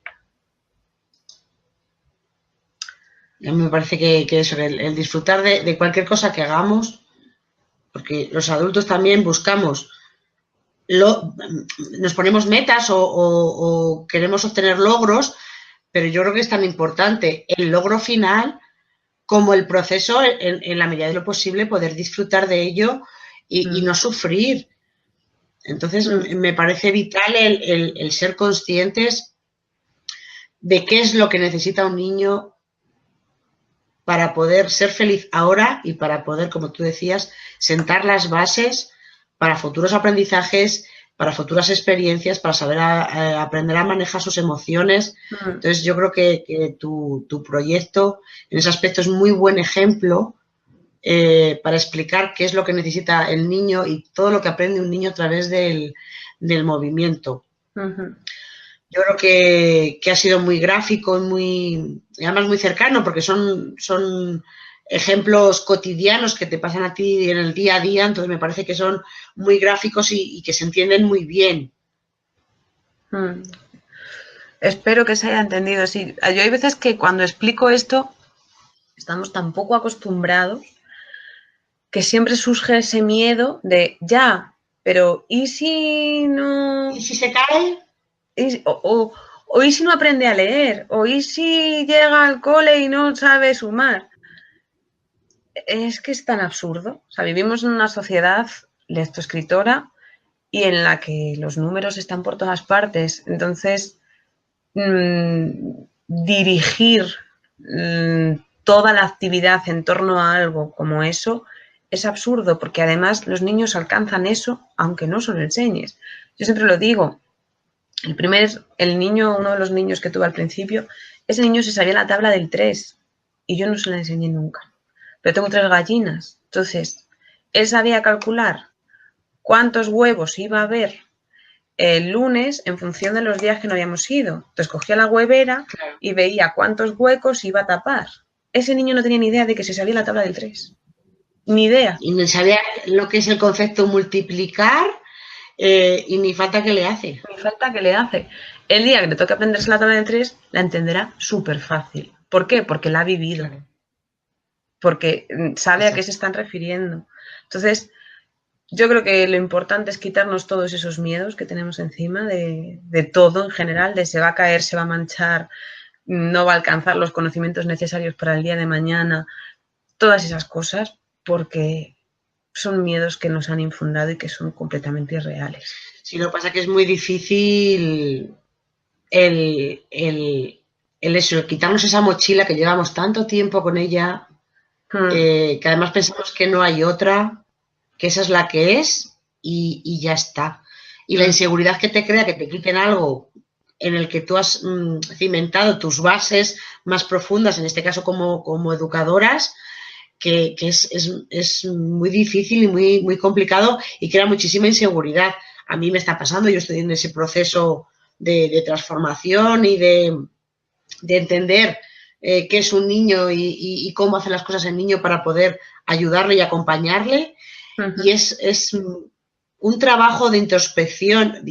A mí me parece que eso, el disfrutar de cualquier cosa que hagamos, porque los adultos también buscamos, nos ponemos metas o queremos obtener logros, pero yo creo que es tan importante el logro final como el proceso, en la medida de lo posible, poder disfrutar de ello y no sufrir. Entonces, me parece vital el ser conscientes de qué es lo que necesita un niño para poder ser feliz ahora y para poder, como tú decías, sentar las bases para futuros aprendizajes, para futuras experiencias, para saber aprender a manejar sus emociones. Entonces, yo creo que tu proyecto en ese aspecto es muy buen ejemplo para explicar qué es lo que necesita el niño y todo lo que aprende un niño a través del movimiento. Yo creo que ha sido muy gráfico y además muy cercano, porque son ejemplos cotidianos que te pasan a ti en el día a día, entonces me parece que son muy gráficos y que se entienden muy bien. Espero que se haya entendido, sí. Yo hay veces que cuando explico esto estamos tan poco acostumbrados que siempre surge ese miedo de ya, pero ¿y si no? ¿Y si se cae? ¿O y si no aprende a leer? ¿O y si llega al cole y no sabe sumar? Es que es tan absurdo. O sea, vivimos en una sociedad lectoescritora y en la que los números están por todas partes. Entonces, dirigir toda la actividad en torno a algo como eso es absurdo, porque además los niños alcanzan eso aunque no se lo enseñes. Yo siempre lo digo, uno de los niños que tuve al principio, ese niño se sabía la tabla del 3 y yo no se la enseñé nunca. Pero tengo 3 gallinas. Entonces, él sabía calcular cuántos huevos iba a haber el lunes en función de los días que no habíamos ido. Entonces cogía la huevera y veía cuántos huecos iba a tapar. Ese niño no tenía ni idea de que se sabía la tabla del 3. Ni idea. Y no sabía lo que es el concepto multiplicar y ni falta que le hace. Ni falta que le hace. El día que le toque aprenderse la tabla del 3, la entenderá súper fácil. ¿Por qué? Porque la ha vivido. Porque sabe a qué se están refiriendo. Entonces, yo creo que lo importante es quitarnos todos esos miedos que tenemos encima de todo en general, de se va a caer, se va a manchar, no va a alcanzar los conocimientos necesarios para el día de mañana, todas esas cosas, porque son miedos que nos han infundado y que son completamente irreales. Sí, lo que pasa es que es muy difícil el quitarnos esa mochila que llevamos tanto tiempo con ella, que además pensamos que no hay otra, que esa es la que es y ya está. Y la inseguridad que te crea que te quiten algo en el que tú has cimentado tus bases más profundas, en este caso como educadoras, que es muy difícil y muy complicado y crea muchísima inseguridad. A mí me está pasando, yo estoy en ese proceso de transformación y de entender qué es un niño y cómo hace las cosas el niño para poder ayudarle y acompañarle. Y es un trabajo de introspección,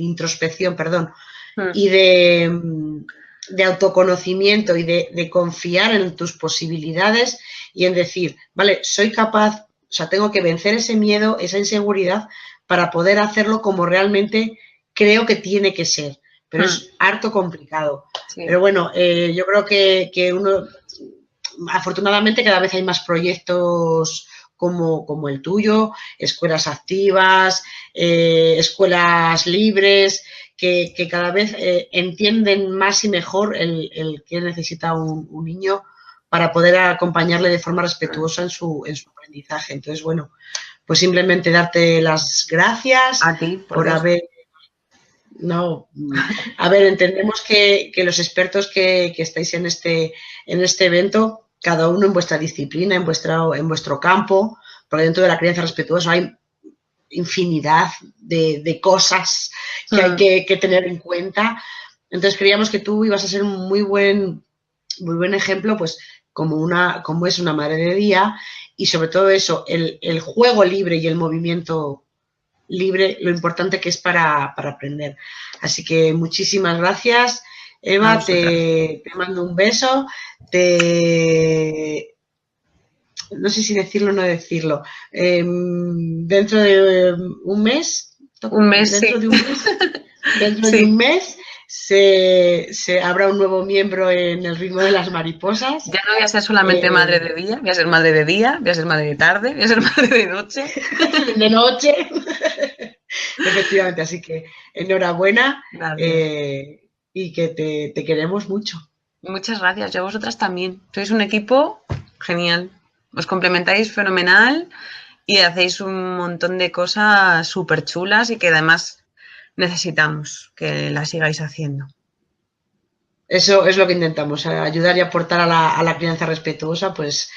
y de autoconocimiento y de confiar en tus posibilidades y en decir, vale, soy capaz O sea, tengo que vencer ese miedo, esa inseguridad, para poder hacerlo como realmente creo que tiene que ser. Pero es harto complicado. Sí. Pero bueno, yo creo que uno, afortunadamente, cada vez hay más proyectos como el tuyo, escuelas activas, escuelas libres, que cada vez entienden más y mejor el que necesita un niño para poder acompañarle de forma respetuosa en su aprendizaje. Entonces, bueno, pues simplemente darte las gracias a ti por haber... No, a ver, entendemos que los expertos que estáis en este evento, cada uno en vuestra disciplina, en vuestro campo, porque dentro de la crianza respetuosa hay infinidad de cosas que hay que tener en cuenta. Entonces creíamos que tú ibas a ser un muy buen ejemplo, pues como es una madre de día, y sobre todo eso, el juego libre y el movimiento libre, lo importante que es para aprender. Así que muchísimas gracias, Eva, te mando un beso, no sé si decirlo o no decirlo, dentro de un mes, dentro de un mes se habrá un nuevo miembro en el ritmo de las mariposas. Ya no voy a ser solamente madre de día, voy a ser madre de día, voy a ser madre de tarde, voy a ser madre de noche. De noche. Efectivamente, así que enhorabuena y que te queremos mucho. Muchas gracias, yo a vosotras también. Sois un equipo genial, os complementáis fenomenal y hacéis un montón de cosas súper chulas y que además necesitamos que las sigáis haciendo. Eso es lo que intentamos, ayudar y aportar a la crianza respetuosa, pues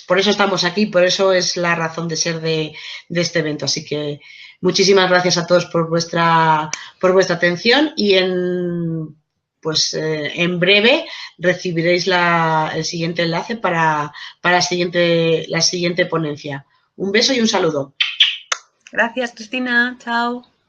por eso estamos aquí, por eso es la razón de ser de este evento. Así que muchísimas gracias a todos por vuestra atención y en breve recibiréis el siguiente enlace para la siguiente ponencia. Un beso y un saludo. Gracias, Cristina. Chao.